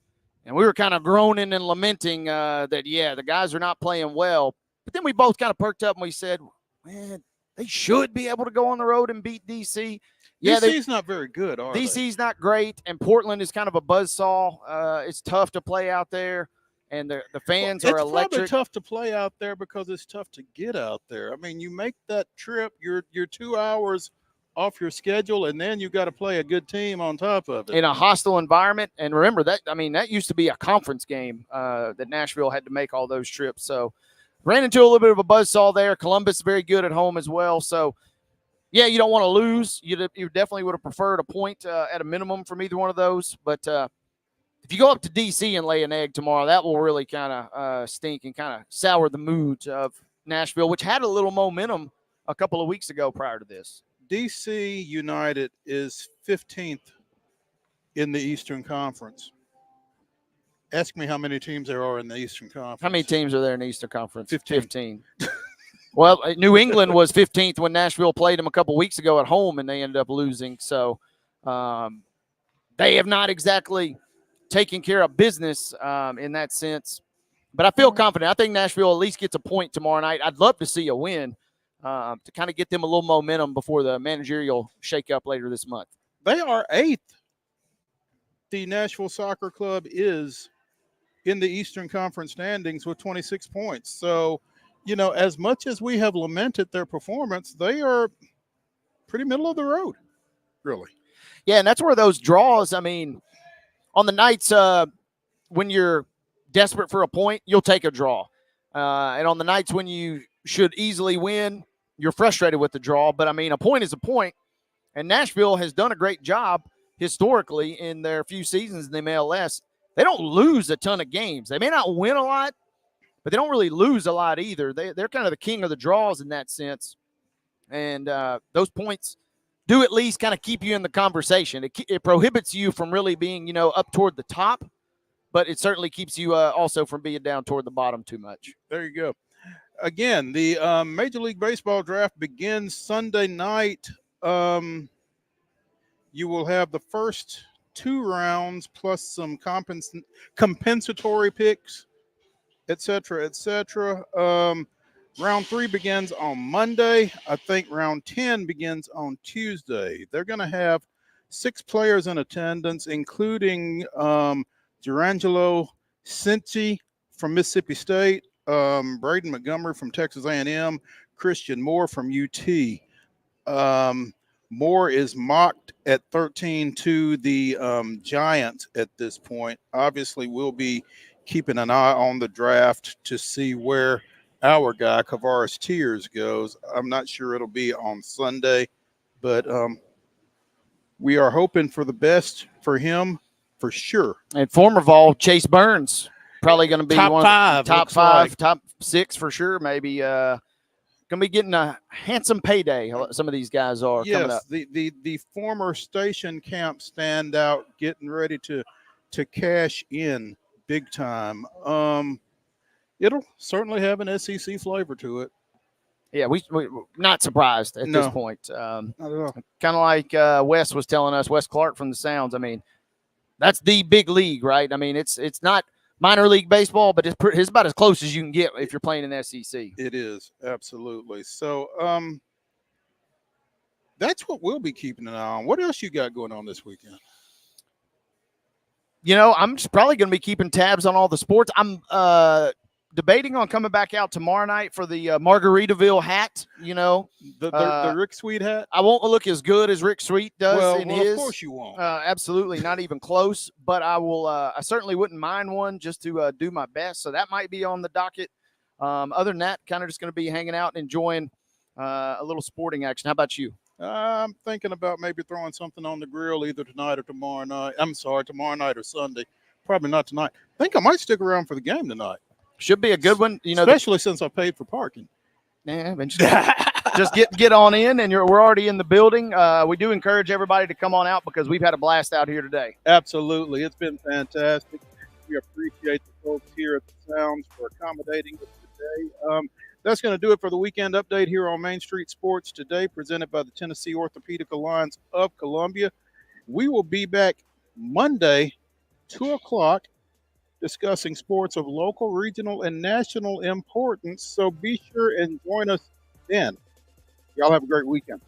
And we were kind of groaning and lamenting that, the guys are not playing well. But then we both kind of perked up and we said, man, they should be able to go on the road and beat DC. Yeah, DC's not very good, are they? DC's not great, and Portland is kind of a buzzsaw. It's tough to play out there. and the fans It's are probably electric. tough to play out there because it's tough to get out there. I mean, you make that trip, you're 2 hours off your schedule, and then you got to play a good team on top of it in a hostile environment. And remember that, I mean, that used to be a conference game that Nashville had to make all those trips. So ran into a little bit of a buzzsaw there. Columbus very good at home as well. So yeah, you don't want to lose. You definitely would have preferred a point at a minimum from either one of those. But if you go up to D.C. and lay an egg tomorrow, that will really kind of stink and kind of sour the moods of Nashville, which had a little momentum a couple of weeks ago prior to this. DC United is 15th in the Eastern Conference. Ask me how many teams there are in the Eastern Conference. How many teams are there in the Eastern Conference? 15. Well, New England was 15th when Nashville played them a couple weeks ago at home, and they ended up losing. So they have not exactly taken care of business in that sense. But I feel confident. I think Nashville at least gets a point tomorrow night. I'd love to see a win to kind of get them a little momentum before the managerial shakeup later this month. They are 8th. The Nashville Soccer Club is in the Eastern Conference standings with 26 points. So, you know, as much as we have lamented their performance, they are pretty middle of the road, really. Yeah, and that's where those draws, I mean, on the nights when you're desperate for a point, you'll take a draw. And on the nights when you should easily win, you're frustrated with the draw. But, I mean, a point is a point. And Nashville has done a great job historically in their few seasons in the MLS. They don't lose a ton of games. They may not win a lot, but they don't really lose a lot either. They're kind of the king of the draws in that sense. And those points do at least kind of keep you in the conversation. It prohibits you from really being, you know, up toward the top, but it certainly keeps you also from being down toward the bottom too much. There you go. Again, the Major League Baseball draft begins Sunday night. You will have the first 2 rounds plus some compensatory picks, et cetera, et cetera. Round 3 begins on Monday. I think round 10 begins on Tuesday. They're going to have 6 players in attendance, including Durangelo Cinci from Mississippi State, Braden Montgomery from Texas A&M, Christian Moore from UT. Moore is mocked at 13 to the Giants at this point. Obviously, we'll be keeping an eye on the draft to see where our guy, Kavaris Tears, goes. I'm not sure it'll be on Sunday, but we are hoping for the best for him for sure. And former Vol, Chase Burns, probably going to be top 5, top 5, top 6 for sure, maybe. Going to be getting a handsome payday. Some of these guys are coming up. The former station camp standout getting ready to cash in big time. It'll certainly have an SEC flavor to it. Yeah, we're not surprised at this point. Not at all. Kind of like Wes was telling us, Wes Clarke from the Sounds. I mean, that's the big league, right? I mean, it's not minor league baseball, but it's about as close as you can get if you're playing in the SEC. It is, absolutely. So that's what we'll be keeping an eye on. What else you got going on this weekend? You know, I'm just probably going to be keeping tabs on all the sports. I'm debating on coming back out tomorrow night for the Margaritaville hat, you know. The Rick Sweet hat? I won't look as good as Rick Sweet does in his. Of course you won't. Absolutely, not even close. But I will. I certainly wouldn't mind one just to do my best. So that might be on the docket. Other than that, kind of just going to be hanging out and enjoying a little sporting action. How about you? I'm thinking about maybe throwing something on the grill either tonight or tomorrow night. Tomorrow night or Sunday. Probably not tonight. I think I might stick around for the game tonight. Should be a good one, you know. Especially since I paid for parking. Yeah, just get on in, and we're already in the building. We do encourage everybody to come on out because we've had a blast out here today. Absolutely, it's been fantastic. We appreciate the folks here at the Sounds for accommodating us today. That's going to do it for the weekend update here on Main Street Sports today, presented by the Tennessee Orthopedic Alliance of Columbia. We will be back Monday, 2 o'clock. Discussing sports of local, regional, and national importance. So be sure and join us then. Y'all have a great weekend.